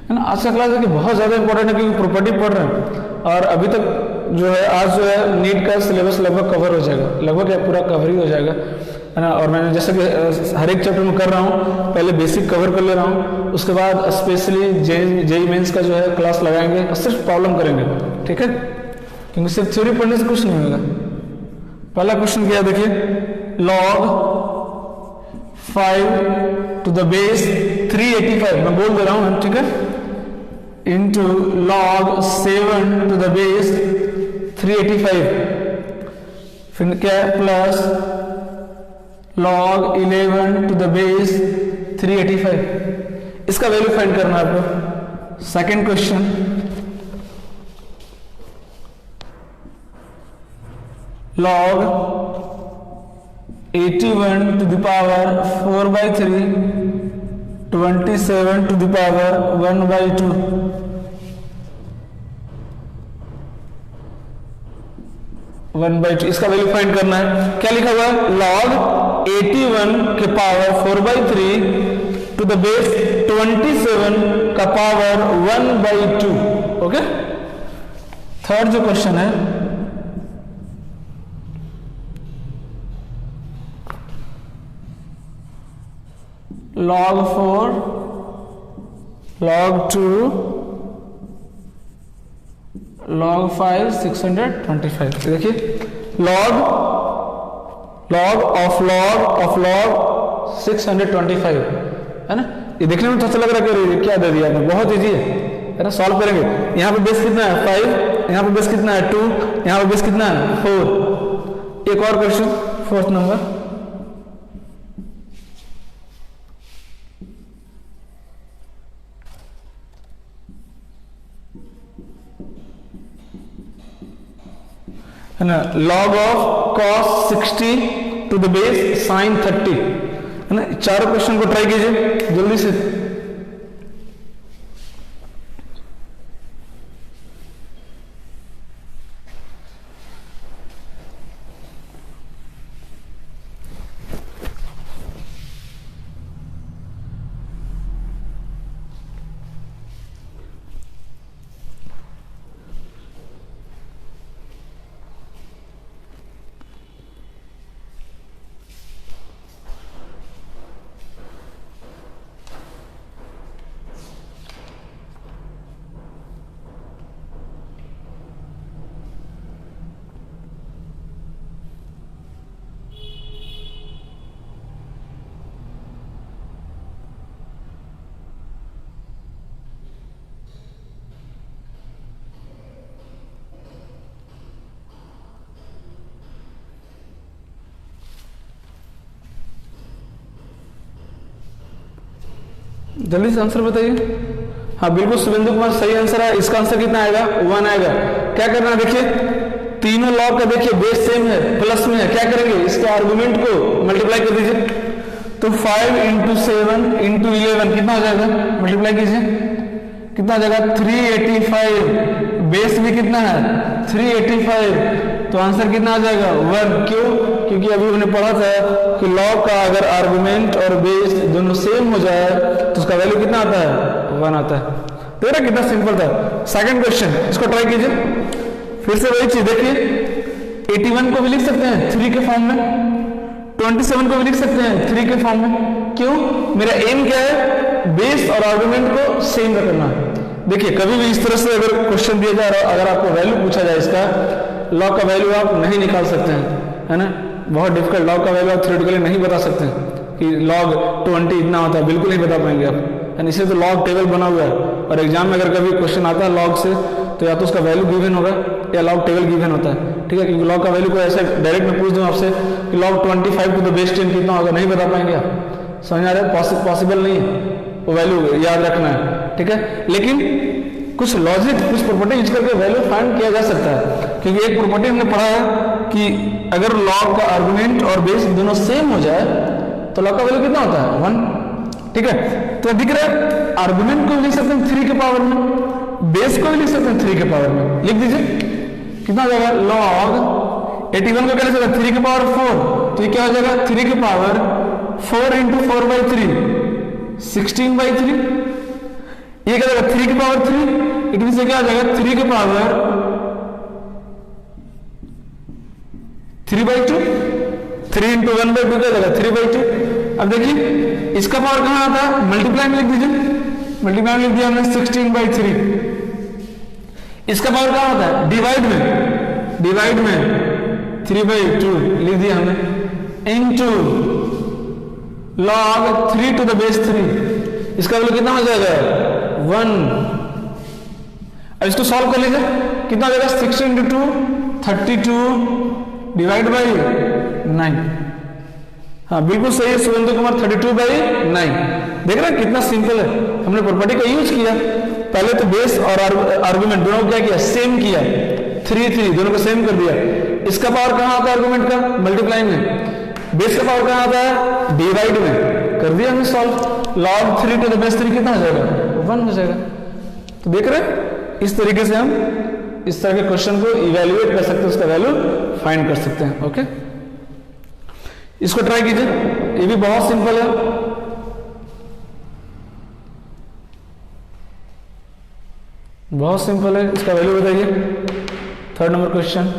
है ना, आज का क्लास देखिए बहुत ज्यादा इंपॉर्टेंट है क्योंकि प्रॉपर्टी पढ़ रहे हैं, और अभी तक जो है आज जो है नीट का सिलेबस लगभग कवर हो जाएगा, लगभग क्या पूरा कवर ही हो जाएगा, है ना। और मैंने जैसे कि हर एक चैप्टर में कर रहा हूँ, पहले बेसिक कवर कर ले रहा हूँ, उसके बाद स्पेशली जेई मेंस का जो है क्लास लगाएंगे और सिर्फ प्रॉब्लम करेंगे। ठीक है, क्योंकि सिर्फ थ्योरी पढ़ने से कुछ नहीं होगा। पहला क्वेश्चन क्या देखिए, log 5 टू द बेस 385, मैं बोल दे रहा हूँ, ठीक है, into log 7 to the base 385, फिर क्या है plus log 11 to the base 385। इसका वैल्यू फाइंड करना है आपको। Second question, log 81 to the power 4/3 27 to the power 1/2। इसका वैल्यू फाइंड करना है। क्या लिखा हुआ है? log 81 के पावर 4/3 टू द बेस 27 का पावर 1/2। ओके, थर्ड जो क्वेश्चन है, log 4 log 2 log 5 625। देखिए log of log 625 है ना। ये देखने में तो अच्छा लग रहा है कि क्या दे दिया आपने, बहुत इजी है ना। सॉल्व करेंगे। यहाँ पे बेस कितना है 5, यहाँ पे बेस कितना है 2, यहाँ पे बेस कितना है 4। एक और क्वेश्चन, फोर्थ नंबर, है ना, log of cos 60 to the base sin 30, है ना। चारों क्वेश्चन को ट्राई कीजिए जल्दी से। जल्दी से आंसर बताइए। हाँ बिल्कुल शुभेंदु कुमार सही आंसर है। इसका आंसर कितना आएगा? 1 आएगा। क्या करना है देखिए, तीनों लॉग का देखिए बेस सेम है, प्लस में है। क्या करेंगे, इसके आर्गुमेंट को मल्टीप्लाई कर दीजिए। तो 5 इंटू 7 इंटू 11 कितना हो जाएगा? मल्टीप्लाई कीजिए, कितना हो जाएगा? 385। बेस भी कितना है? 385। तो आंसर कितना आ जाएगा? 1। क्यों? क्योंकि अभी हमने पढ़ा था कि लॉग का अगर आर्गुमेंट और बेस दोनों सेम हो जाए तो उसका वैल्यू कितना आता है? 1 आता है। देख रहे कितना सिंपल था। सेकंड क्वेश्चन, इसको ट्राई कीजिए। फिर से वही चीज देखिए, 81 को भी लिख सकते हैं 3 के फॉर्म में, 27 को भी लिख सकते हैं 3 के फॉर्म में। क्यों? मेरा एम क्या है? बेस और आर्गुमेंट को सेम रखना है। देखिए कभी भी इस तरह से अगर क्वेश्चन दिया जाए, अगर आपको वैल्यू पूछा जाए इसका, लॉग का वैल्यू आप नहीं निकाल सकते हैं, है ना। बहुत डिफिकल्ट, लॉग का वैल्यू आप थ्योरेटिकली नहीं बता सकते हैं कि log 20 इतना होता है, बिल्कुल नहीं बता पाएंगे आप। एंड इसे तो लॉग टेबल बना हुआ है, और एग्जाम में अगर कभी क्वेश्चन आता है लॉग से, तो या तो उसका वैल्यू गिवन होगा या लॉग टेबल गिवन होता है, ठीक है। क्योंकि लॉग का वैल्यू को ऐसे डायरेक्ट में पूछ दूं आपसे कि log 25 टू द बेस 10 कितना होगा, नहीं बता पाएंगे आप। समझ आ रहा है? पॉसिबल नहीं है, वो वैल्यू याद रखना है, ठीक है। लेकिन कुछ लॉजिक, कुछ प्रॉपर्टी यूज करके वैल्यू फाइंड किया जा सकता है। क्योंकि एक प्रॉपर्टी हमने पढ़ा है कि अगर लॉग का आर्गुमेंट और बेस दोनों सेम हो जाए तो लॉग का वैल्यू कितना होता है? 1, ठीक है। तो दिख रहा है, आर्गुमेंट को भी लिख सकते हैं 3 के पावर में, बेस को भी लिख सकते हैं 3 के पावर में। लिख दीजिए, कितना हो जाएगा? लॉग 81 को क्या लिख सकते हैं? 3 के पावर 4। तो ये क्या हो जाएगा? 3 के पावर 4 इंटू 4/3, 16/3। ये क्या जाएगा? 3 के पावर 3। इट मीन से क्या हो जाएगा? 3 के पावर 3/2। 3 इंटू 1/2 क्या जाएगा? 3/2। अब देखिए इसका पावर कहां आता है? मल्टीप्लाई में लिख दीजिए। मल्टीप्लाई में लिख दिया हमने 16/3। इसका पावर कहां आता है? डिवाइड में। डिवाइड में 3/2 लिख दिया हमने, into log 3 to the base 3। इसका वैल्यू कितना हो जाएगा? 1। अब इसको सॉल्व कर लीजिए, कितना हो जाएगा? 16 इंटू 2 32 डिवाइड बाई 9। हाँ बिल्कुल सही है सुरेंद्र कुमार, 32/9। देख रहे हैं कितना सिंपल है। हमने प्रॉपर्टी का यूज किया, पहले तो बेस और आर्गुमेंट दोनों को क्या किया? सेम किया, 3 दोनों को सेम कर दिया। इसका पावर कहां आता है? आर्गुमेंट का मल्टीप्लाई में। बेस का पावर कहां आता है? डिवाइड में। कर दिया हमने solve. log 3 to the base 3 कितना हो जाएगा? 1 हो जाएगा। तो देख रहे हैं, इस तरीके से हम इस तरह के क्वेश्चन को इवेल्युएट कर सकते हैं, उसका वैल्यू फाइंड कर सकते हैं। ओके, इसको ट्राई कीजिए, ये भी बहुत सिंपल है। बहुत सिंपल है, इसका वैल्यू बताइए। 3rd number question.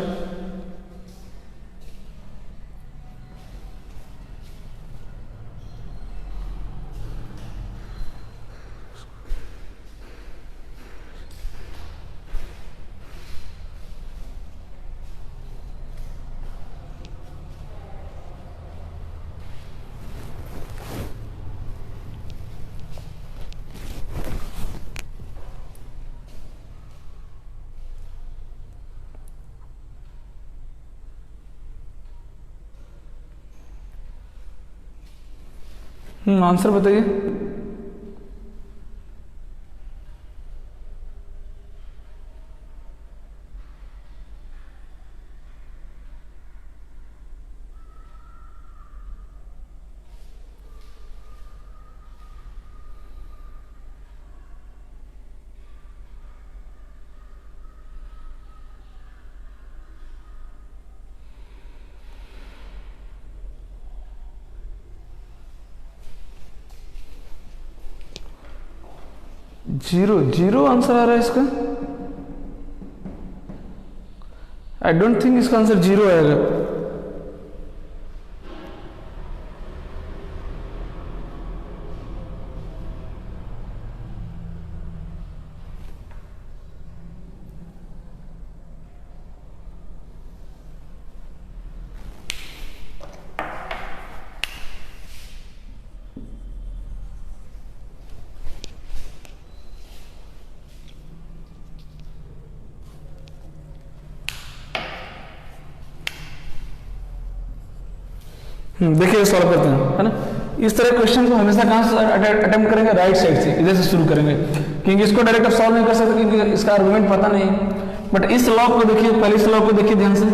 आंसर बताइए। जीरो, जीरो आंसर आ रहा है इसका। आई डोंट थिंक इसका आंसर जीरो आएगा। देखिए सॉल्व करते हैं, है ना। इस तरह क्वेश्चन को हमेशा कहाँ से अटेम्प्ट करेंगे? राइट साइड से, इधर से शुरू करेंगे, क्योंकि इसको डायरेक्ट आप सॉल्व नहीं कर सकते क्योंकि इसका आर्गुमेंट पता नहीं है। बट इस लॉग को देखिए, पहले इस लॉग को देखिए ध्यान से।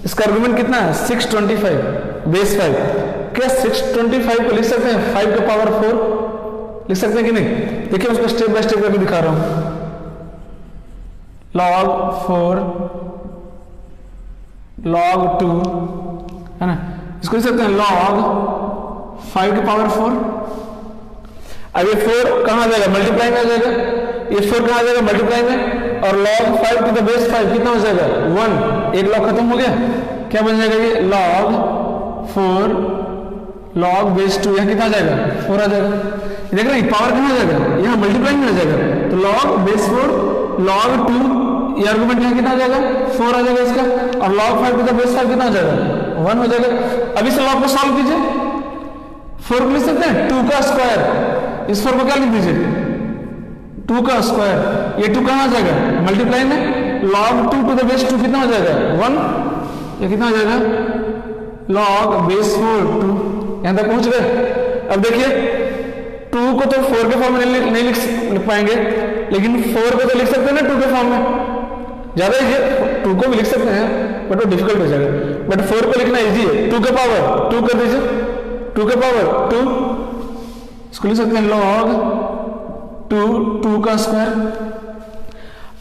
इसका आर्गुमेंट कितना है? 625 बेस 5। क्या 625 को लिख सकते हैं 5 का पावर 4? लिख सकते हैं कि नहीं? देखिए उसको स्टेप बाय स्टेप करके दिखा रहा हूं। log 4 log 2, है ना। इसको लिख सकते हैं log 5 की पावर 4। अब ये 4 कहां आ जाएगा? मल्टीप्लाई में आ जाएगा। ये 4 कहां आ जाएगा? मल्टीप्लाई में। और log 5 की द बेस 5 कितना हो जाएगा? 1। एक log खत्म हो गया। क्या बन जाएगा ये? log 4 log बेस 2, यहां कितना आ जाएगा? 4 आ जाएगा। देख रहे हैं पावर कहां आ जाएगा? यहां मल्टीप्लाई में आ जाएगा। तो log बेस 4 log 2, ये आर्गुमेंट यहां कितना आ जाएगा? 4 आ जाएगा इसका। और log 5 की द बेस 5 कितना हो जाएगा? 1 हो जाएगा। अब इस लॉग को सॉल्व कीजिए। 4 को लिख सकते हैं 2 का स्क्वायर। इस 4 को क्या लिख दीजिए? 2 का स्क्वायर। ये 2 कहां आ जाएगा? मल्टीप्लाई में। log 2 टू द बेस 2 कितना हो जाएगा? 1। ये कितना हो जाएगा? log base 4 2। यहां तक पहुंच गए। अब देखिए 2 को तो 4 के फॉर्म में नहीं लिख पाएंगे, लेकिन 4 को तो लिख सकते हैं ना 2 के फॉर्म में। ज्यादा इजी है, 2 को भी लिख सकते हैं बट वो डिफिकल्ट हो जाएगा। बट 4 को लिखना इजी है। 2 के पावर 2 कर दीजिए। 2 के पावर 2, इसको लिख सकते हैं log 2 का स्क्वायर।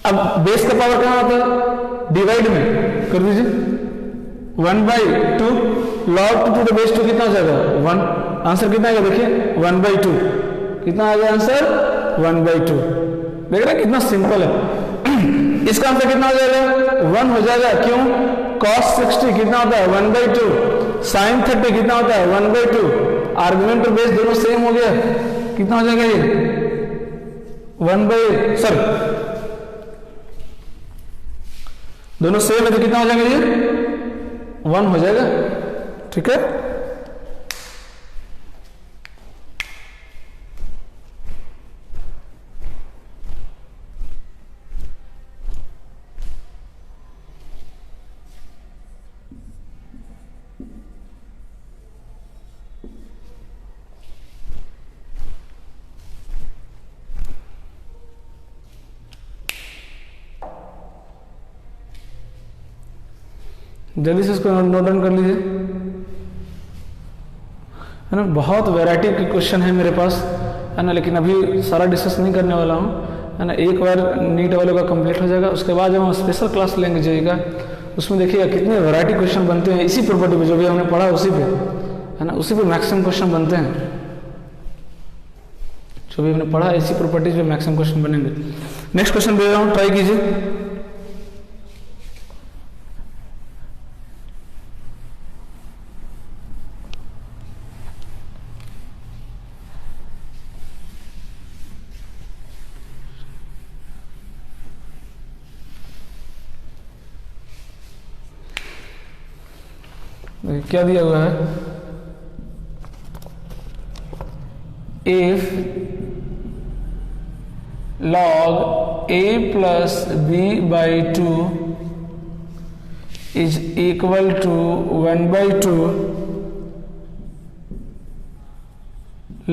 अब बेस का पावर कहां आता है? डिवाइड में कर दीजिए। 1/2 log 2 टू द बेस 2 कितना हो जाएगा? 1। आंसर कितना आएगा? देखिए 1/2 कितना आ गया आंसर? 1/2। देख रहे हैं कितना सिंपल है। इसका आंसर कितना हो जाएगा? 1 हो जाएगा। क्यों? cos 60 कितना होता है? 1/2। sin 30 कितना होता है? 1/2। आर्गुमेंट और बेस दोनों सेम हो गया। कितना हो जाएगा ये? 1/, दोनों सेम है तो कितना हो जाएगा ये? 1 हो जाएगा। ठीक है। जल्दी से इसको नोट डाउन कर लीजिए, है ना। बहुत वैरायटी के क्वेश्चन है मेरे पास, है ना, लेकिन अभी सारा डिस्कस नहीं करने वाला हूँ, है ना। एक बार नीट वालों का कंप्लीट हो जाएगा, उसके बाद जब हम स्पेशल क्लास लेंगे जाइएगा, उसमें देखिएगा कितने वैरायटी क्वेश्चन बनते हैं इसी प्रॉपर्टी पे, जो भी हमने पढ़ा उसी पे, है ना, उसी पे मैक्सिमम क्वेश्चन बनते हैं। जो भी हमने पढ़ा इसी प्रॉपर्टीज पे मैक्सिमम क्वेश्चन बनेंगे। नेक्स्ट क्वेश्चन दे रहा हूँ, ट्राई कीजिए। क्या दिया हुआ है? If log a plus b by 2 is equal to 1/2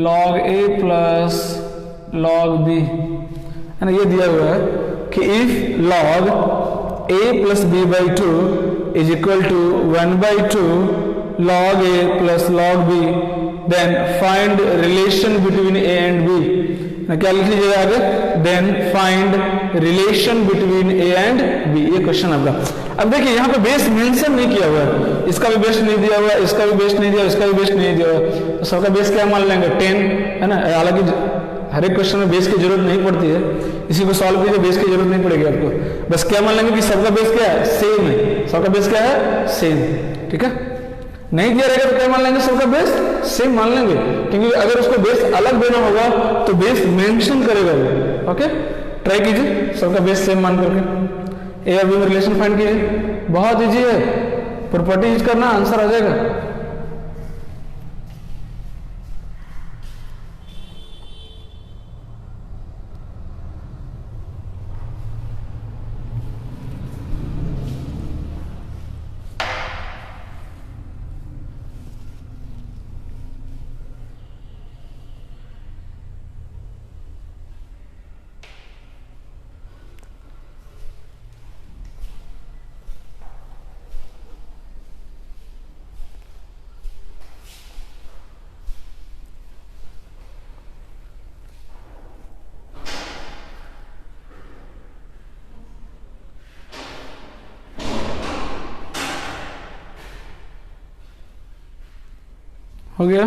log a plus log b, है ना। ये दिया हुआ है कि if log a plus b by 2 is equal to 1/2 log a plus log b, then find relation between a and b। क्या लिख लीजिएगा आगे? then find relation between a and b। ये क्वेश्चन आपका। अब देखिए यहाँ पे बेस मेंशन नहीं किया हुआ है, इसका भी बेस नहीं दिया हुआ, इसका भी बेस नहीं दिया, इसका भी बेस नहीं दिया हुआ, तो सबका बेस क्या मान लेंगे? 10, है ना। हालांकि हर एक क्वेश्चन में बेस की जरूरत नहीं पड़ती है, इसी को सॉल्व कीजिए, बेस की जरूरत नहीं पड़ेगी आपको। बस क्या मान लेंगे कि सबका बेस क्या है, सेम है, सबका बेस क्या है, सेम। ठीक है, नहीं दिया रहेगा तो क्या मान लेंगे, सबका बेस सेम मान लेंगे, क्योंकि अगर उसको बेस अलग देना होगा तो बेस मेंशन करेगा वो। ओके, ट्राई कीजिए सबका बेस सेम मान करके ए और बी में रिलेशन फाइंड कीजिए, बहुत इजी है, प्रॉपर्टी यूज करना, आंसर आ जाएगा। हो गया,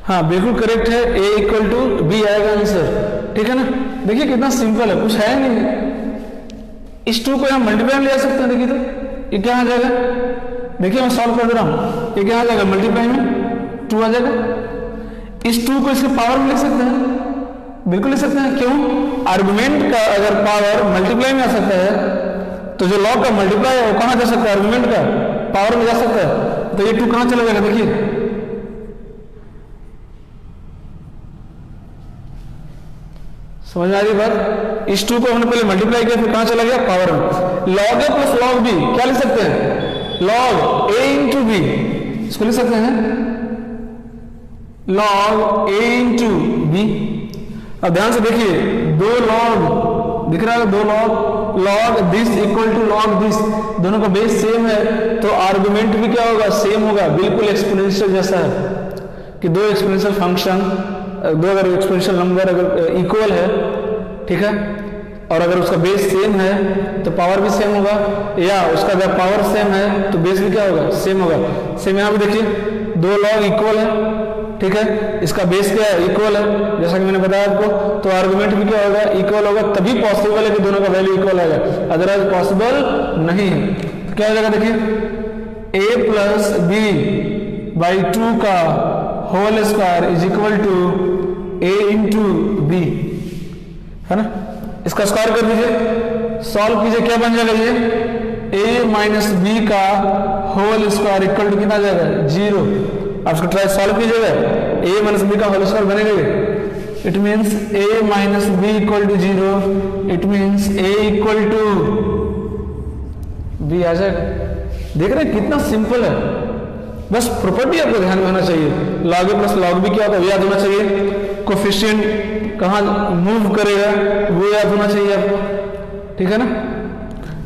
हाँ बिल्कुल करेक्ट है, ए इक्वल टू बी आएगा आंसर। ठीक है ना, देखिए कितना सिंपल है, कुछ है नहीं। इस टू को हम मल्टीप्लाई में ले सकते हैं, देखिए तो ये क्या आ जाएगा, देखिए मैं सॉल्व कर दे रहा हूं, ये क्या आ जाएगा, मल्टीप्लाई में 2 आ जाएगा। इस 2 को इसके पावर में लिख सकते हैं, बिल्कुल लिख सकते हैं, क्यों, आर्गुमेंट का अगर पावर मल्टीप्लाई में आ सकता है तो जो लॉग का मल्टीप्लाई है वो कहां जा सकता है, आर्गुमेंट का पावर में जा सकता है, तो ये 2 कहां चला जाएगा, देखिए समझ में आ रही बात। इस 2 को हमने पहले मल्टीप्लाई किया, फिर कहां चला गया, पावर में। लॉग ए प्लस लॉग बी क्या लिख सकते हैं, लॉग ए इंटू बी, इसको लिख सकते हैं लॉग ए इंटू बी। अब ध्यान से देखिए, 2 लॉग दिख रहा है, 2 log this equal to log this, दोनों का बेस सेम है, तो आर्गुमेंट भी क्या होगा, सेम होगा, बिल्कुल एक्सपोनेंशियल जैसा है कि 2 एक्सपोनेंशियल फंक्शन, 2 अगर एक्सपोनेंशियल नंबर अगर इक्वल है, ठीक है, और अगर उसका बेस सेम है तो पावर भी सेम होगा, या उसका अगर पावर सेम है तो बेस भी क्या होगा, सेम होगा। सेम यहाँ भी देखिए 2 लॉग इक्वल है, ठीक है, इसका बेस क्या है, इक्वल है, जैसा कि मैंने बताया आपको, तो आर्गुमेंट भी क्या होगा, इक्वल होगा, तभी पॉसिबल है कि दोनों का वैल्यू इक्वल आएगा, अदरवाइज पॉसिबल नहीं है। तो क्या हो जाएगा, देखिए a प्लस बी बाई 2 का whole square is equal to a into b, है ना, इसका स्क्वायर कर दीजिए, सॉल्व कीजिए, क्या बन जाएगा ये, a माइनस बी का होल स्क्वायर इक्वल टू कितना आ जाएगा, 0। आप इसको ट्राई सॉल्व कीजिएगा, a माइनस बी का होल स्क्वायर बनेगा, it means a minus b equal to 0, it means a equal to b आ जाएगा। देख रहे हैं कितना सिंपल है, बस प्रॉपर्टी आपको ध्यान में होना चाहिए, लॉग ए प्लस लॉग बी क्या होता है याद होना चाहिए, कोफिशिएंट कहाँ मूव करेगा वो याद होना चाहिए आपको। ठीक है ना,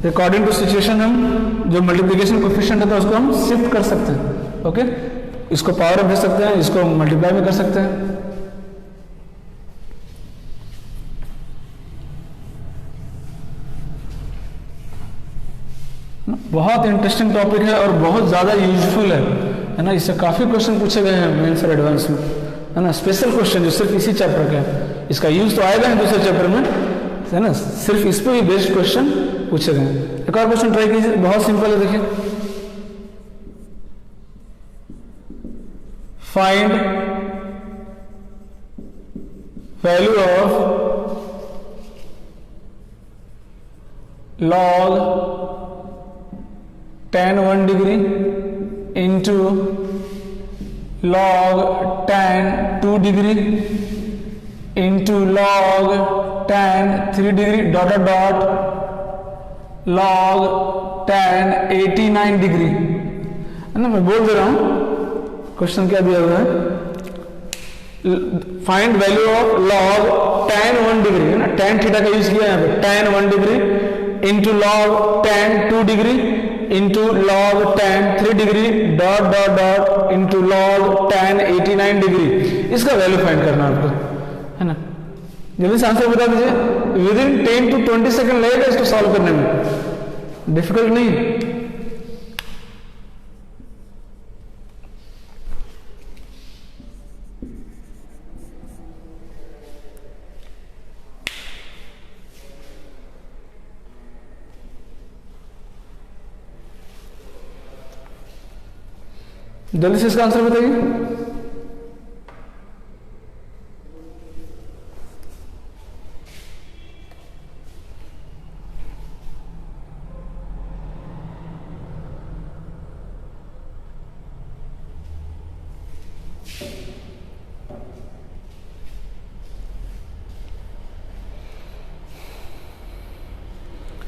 अकॉर्डिंग टू सिचुएशन हम जो मल्टीप्लिकेशन कोफिशिएंट होता है उसको हम शिफ्ट कर सकते हैं। ओके, इसको पावर में भेज सकते हैं, इसको मल्टीप्लाई में कर सकते हैं। बहुत इंटरेस्टिंग टॉपिक है और बहुत ज़्यादा यूजफुल है ना, इससे काफ़ी क्वेश्चन पूछे गए हैं मेंस और एडवांस में, है ना, स्पेशल क्वेश्चन जो सिर्फ इसी चैप्टर का है, इसका यूज तो आएगा ही दूसरे चैप्टर में, है ना, सिर्फ इस पर ही बेस्ड क्वेश्चन पूछे गए हैं। एक और क्वेश्चन ट्राई कीजिए, बहुत सिंपल है, देखिए, find value of log tan 1 degree into log tan 2 degree into log tan 3 degree dot dot log tan 89 degree, है ना, मैं बोल दे रहा हूं क्वेश्चन क्या दिया हुआ है, find value of log tan 1 degree, है ना, tan थीटा का यूज किया है यहाँ पे, tan 1 degree into log tan 2 degree into log tan 3 degree dot dot dot into log tan 89 degree, इसका वैल्यू फाइंड करना आपको, है ना, जल्दी से आंसर बता दीजिए, विद इन 10 to 20 सेकंड लगेगा इसको सॉल्व करने में, डिफिकल्ट नहीं, जल्दी से इसका आंसर बताइए।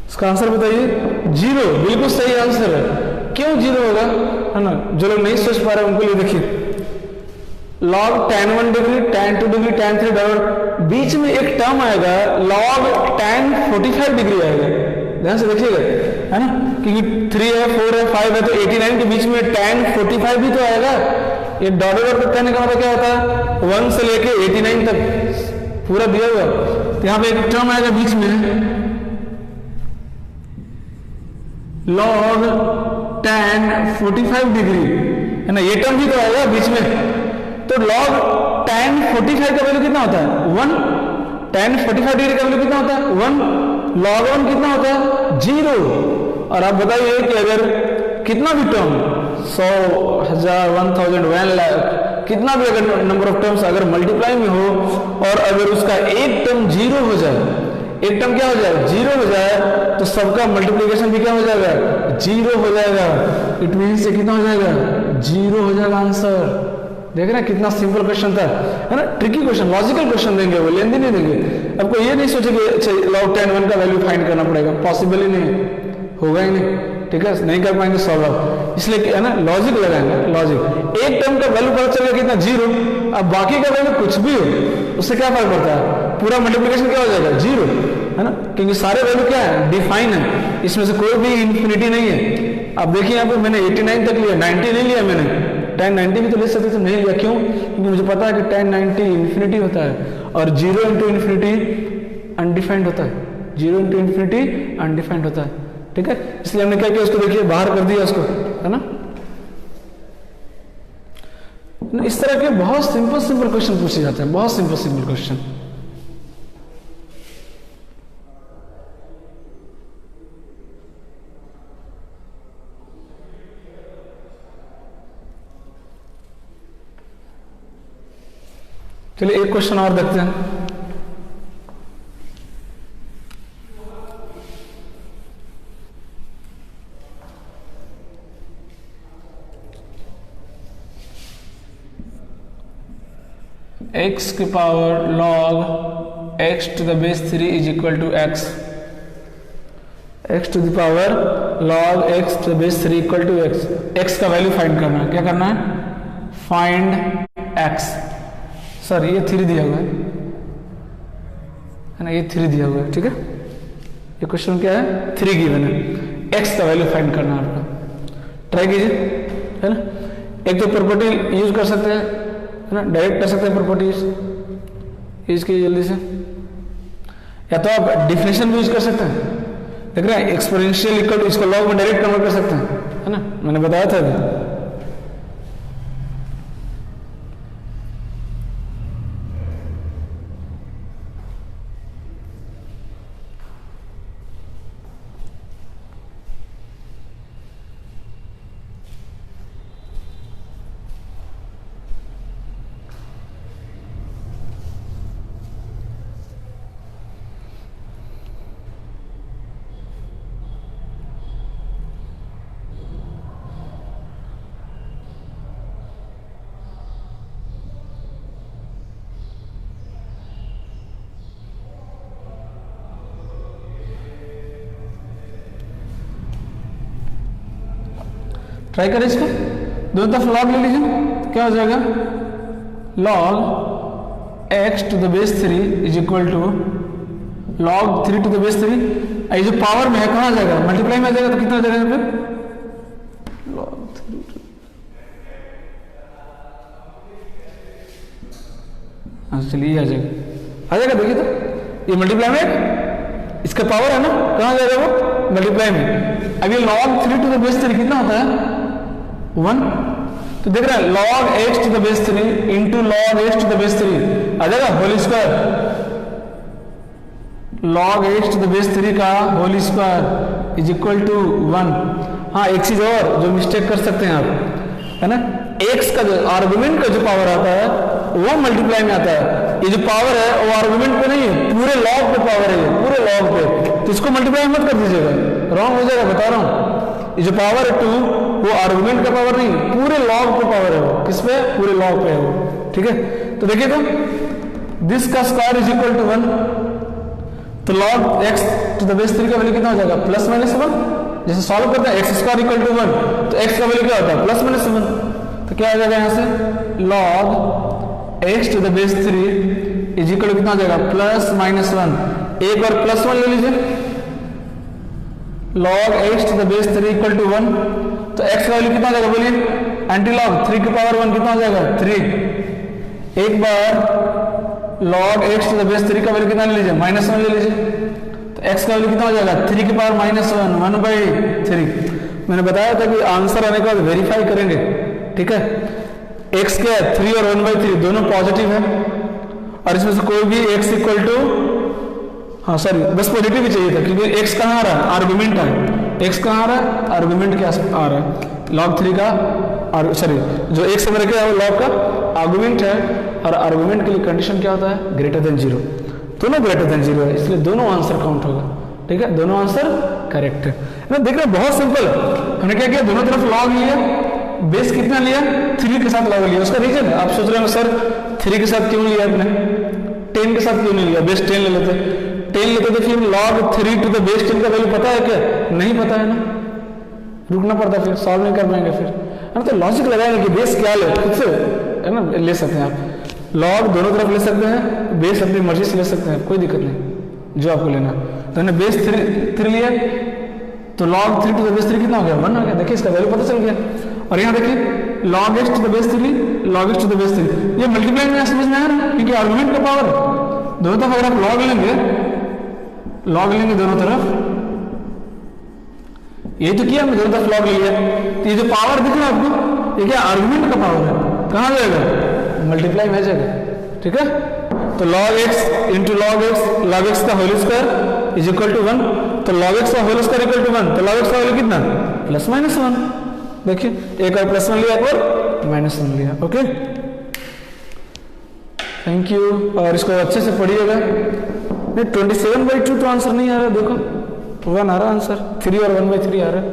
इसका आंसर बताइए। जीरो, बिल्कुल सही आंसर है। क्यों जीरो होगा, है ना? जो लोग नहीं सोच पा रहे उनको लिए देखिए, log tan 1 degree, tan 2 degree, tan 3 degree, बीच में एक टर्म आएगा log tan 45 डिग्री आएगा। ध्यान से देखिएगा, है ना? क्योंकि 3 है, 4 है, 5 है, तो 89 के बीच में tan 45 भी तो आएगा। ये डॉट कहने का मतलब क्या होता है, 1 से लेके 89 तक पूरा दिया हुआ। तो यहाँ पे एक टर्म आएगा बीच में log tan 45 डिग्री, है ना? ये टर्म भी तो आएगा बीच में। तो log tan 45 का वैल्यू कितना होता है, 1। tan 45 डिग्री का वैल्यू कितना होता है, 1। log 1 कितना होता है, 0। और आप बताइए कि अगर कितना भी टर्म, 100, 1000, 1000, 1 लाख, कितना भी अगर नंबर ऑफ टर्म्स अगर मल्टीप्लाई में हो और अगर उसका एक टर्म 0 हो जाए, एक टर्म क्या हो जाए, 0 हो जाए, तो सबका मल्टीप्लिकेशन भी क्या हो जाएगा, 0 हो जाएगा। इट मीन्स से कितना हो जाएगा, 0 हो जाएगा आंसर। देख रहे हैं कितना सिंपल क्वेश्चन था, है ना? ट्रिकी क्वेश्चन, लॉजिकल क्वेश्चन देंगे वो, लेंदी नहीं देंगे। आपको ये नहीं सोचे कि log tan 1 का वैल्यू फाइंड करना पड़ेगा, पॉसिबल ही नहीं, होगा ही नहीं। ठीक है, नहीं कर पाएंगे सॉल्व आउट, इसलिए है ना लॉजिक लगाएंगे। लॉजिक, एक टर्म का वैल्यू पता चलेगा कितना, 0। अब बाकी का वैल्यू कुछ भी हो, उससे क्या फर्क पड़ता है, पूरा मल्टीप्लिकेशन क्या हो जाएगा, 0, है ना? क्योंकि सारे वैल्यू क्या है, डिफाइन है, इसमें से कोई भी इन्फिनिटी नहीं है। अब देखिए यहाँ पे मैंने 89 तक लिया, 90 नहीं लिया मैंने, tan 90 भी तो ले सकते थे, नहीं लिया। क्यों? क्योंकि मुझे पता है कि tan 90 इन्फिनिटी होता है और 0 इंटू इन्फिनिटी अनडिफाइंड होता है, 0 इंटू इन्फिनिटी अनडिफाइंड होता है। ठीक है, इसलिए हमने क्या किया, उसको देखिए बाहर कर दिया उसको, है ना? इस तरह के बहुत सिंपल सिंपल क्वेश्चन पूछे जाते हैं, बहुत सिंपल सिंपल क्वेश्चन। चलिए एक क्वेश्चन और देखते हैं। x की power log x to the base 3 is equal to x, x to the power log x to the base 3 equal to x। x का वैल्यू फाइंड करना है, क्या करना है, फाइंड x। सर ये 3 दिया हुआ है ना, ये 3 दिया हुआ है। ठीक है, ये क्वेश्चन क्या है, 3 गिवन है, x का वैल्यू फाइंड करना है आपका। ट्राई कीजिए, है ना? एक तो प्रॉपर्टी यूज कर सकते हैं, है ना, डायरेक्ट कर सकते हैं प्रॉपर्टीज, यूज कीजिए जल्दी से, या तो आप डिफिनेशन भी यूज कर सकते हैं। देख रहे हैं, एक्सपोनेंशियल इक्वल टू, इसको लॉग में डायरेक्ट कन्वर्ट कर सकते हैं, है ना? मैंने बताया था अभी। ट्राई करें इसको, दोनों तरफ लॉग ले लीजिए, क्या हो जाएगा, log x to the base 3 is equal to log 3 to the base 3। ये जो पावर में है कहाँ जाएगा, मल्टीप्लाई में आ जाएगा, तो कितना जाएगा यहाँ पे, log 3 to, हाँ चलिए आ जाएगा, देखिए तो ये मल्टीप्लाई में, इसका पावर है ना, कहाँ जाएगा वो, मल्टीप्लाई में। अब ये log 3 to the base 3 कितना होता है, 1। तो देख रहा है log x to the base 3 into log x to the base 3 आ जाएगा whole square, log x to the base 3 का whole square is equal to 1। हाँ एक चीज और जो मिस्टेक कर सकते हैं आप, है ना, एक्स का जो आर्गुमेंट का जो पावर आता है वो मल्टीप्लाई में आता है। ये जो पावर है वो आर्गुमेंट पे नहीं है, पूरे लॉग पे पावर है, ये पूरे लॉग पे, तो इसको मल्टीप्लाई मत कर दीजिएगा, रॉन्ग हो जाएगा, बता रहा हूँ। ये जो पावर है 2 वो आर्गुमेंट का पावर नहीं, पूरे लॉग पे पावर है वो, किस पे, पूरे लॉग पे है वो, ठीक है। तो देखिए तो दिस का स्क्वायर इज इक्वल टू 1, तो log x to the base 3 का वैल्यू कितना हो जाएगा, प्लस माइनस 1। जैसे सॉल्व करते हैं एक्स स्क्वायर इक्वल टू 1, तो एक्स का वैल्यू क्या होता है, प्लस माइनस 1, तो क्या आ जाएगा यहाँ से log x to the base 3 is equal to कितना हो जाएगा, प्लस माइनस 1। एक बार प्लस 1 ले लीजिए, log x to the base 3 equal to 1, तो एक्स का वैल्यू कितना हो जाएगा बोलिए, एंटी लॉग 3 की पावर 1 कितना हो जाएगा, 3। एक बार log x to the base 3 का वैल्यू कितना ले लीजिए, माइनस 1 ले लीजिए, तो x का वैल्यू कितना हो जाएगा, 3 की पावर माइनस 1, 1/3। मैंने बताया था कि आंसर आने के बाद वेरीफाई करेंगे, ठीक है। x क्या है, 3 और 1/3 दोनों पॉजिटिव है, और इसमें से कोई भी x इक्वल टू, हाँ सॉरी बस पॉजिटिव ही चाहिए था, क्योंकि x कहाँ आ रहा है, आर्गुमेंट है, x कहाँ आ रहा है, आर्गुमेंट के आ रहा है, log 3 का, और सॉरी जो x में रखे है वो log का आर्गुमेंट है, और आर्गुमेंट के लिए कंडीशन क्या होता है, ग्रेटर देन 0, दोनों ग्रेटर देन 0 है, इसलिए दोनों आंसर काउंट होगा, ठीक है, दोनों आंसर करेक्ट है ना। देख रहे हैं बहुत सिंपल, हमने क्या किया, दोनों तरफ लॉग लिया, बेस कितना लिया, 3 के साथ लॉग लिया। उसका रीजन आप सोच रहे हो सर 3 के साथ क्यों लिया आपने, 10 के साथ क्यों नहीं लिया, बेस 10 ले लेते, 10 लेते तो फिर लॉग 3 टू द बेस 10 का वैल्यू पता है क्या, नहीं पता है ना, रुकना पड़ता, फिर सॉल्व नहीं कर पाएंगे, फिर है ना। तो लॉजिक लगाएंगे कि बेस क्या ले, खुद से है ना ले सकते हैं आप, लॉग दोनों तरफ ले सकते हैं, बेस अपनी मर्जी से ले सकते हैं, कोई दिक्कत नहीं, जो आपको लेना। तो हमने बेस 3 लिया, तो log 3 टू द बेस 3 कितना हो गया, 1 आ गया, देखिए इसका वैल्यू पता चल गया। और यहाँ देखिए log x to the base 3, log x to the base 3, ये मल्टीप्लाई में समझ में आ रहा है, क्योंकि आर्गुमेंट का पावर दोनों तरफ, अगर आप log लेंगे दोनों तरफ, ये तो किया हमने, दोनों तरफ log ले लिया, तो ये जो पावर दिख रहा है आपको, ये क्या आर्गुमेंट का पावर है, कहाँ जाएगा, मल्टीप्लाई में जाएगा, ठीक है। तो log x into log x का whole square is equal to 1, तो log x का होल स्क्वायर इक्वल टू 1, तो log x का वैल्यू कितना, प्लस माइनस 1, देखिए एक और प्लस 1 लिया, एक और माइनस 1 लिया, ओके थैंक यू। और इसको अच्छे से पढ़िएगा, नहीं 27/2 तो आंसर नहीं आ रहा, देखो 1 आ रहा आंसर, 3 और 1/3 आ रहा है,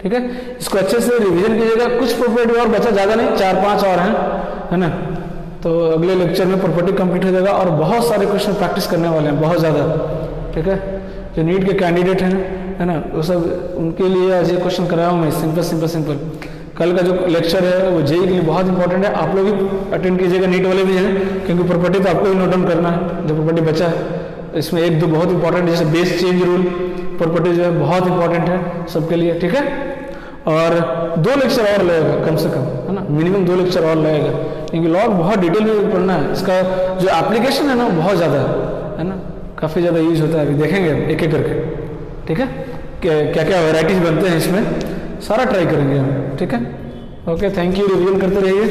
ठीक है। इसको अच्छे से रिवीजन कीजिएगा, कुछ प्रॉपर्टी और बचा, ज़्यादा नहीं, 4-5 और हैं, है ना। तो अगले लेक्चर में प्रॉपर्टी कंप्लीट हो जाएगा, और बहुत सारे क्वेश्चन प्रैक्टिस करने वाले हैं, बहुत ज़्यादा, ठीक है। जो नीट के कैंडिडेट हैं, है ना, वो सब उनके लिए आज ये क्वेश्चन कराया हूँ मैं, सिंपल। कल का जो लेक्चर है वो जेई के लिए बहुत इंपॉर्टेंट है, आप लोग भी अटेंड कीजिएगा, नीट वाले भी हैं, क्योंकि प्रॉपर्टी तो आपको भी नोट डाउन करना है, जो प्रॉपर्टी बचा है इसमें 1-2 बहुत इंपॉर्टेंट, जैसे बेस चेंज रूल प्रॉपर्टी जो है बहुत इंपॉर्टेंट है सबके लिए, ठीक है। और 2 लेक्चर और लगेगा कम से कम, है ना, मिनिमम 2 लेक्चर और लगेगा, क्योंकि लॉग बहुत डिटेल में पढ़ना है, इसका जो एप्लीकेशन है ना बहुत ज़्यादा है ना, काफ़ी ज़्यादा यूज होता है, अभी देखेंगे एक-एक करके, ठीक है, क्या क्या वैराइटीज बनते हैं इसमें, सारा ट्राई करेंगे हम, ठीक है। ओके थैंक यू, रिवीजन करते रहिए।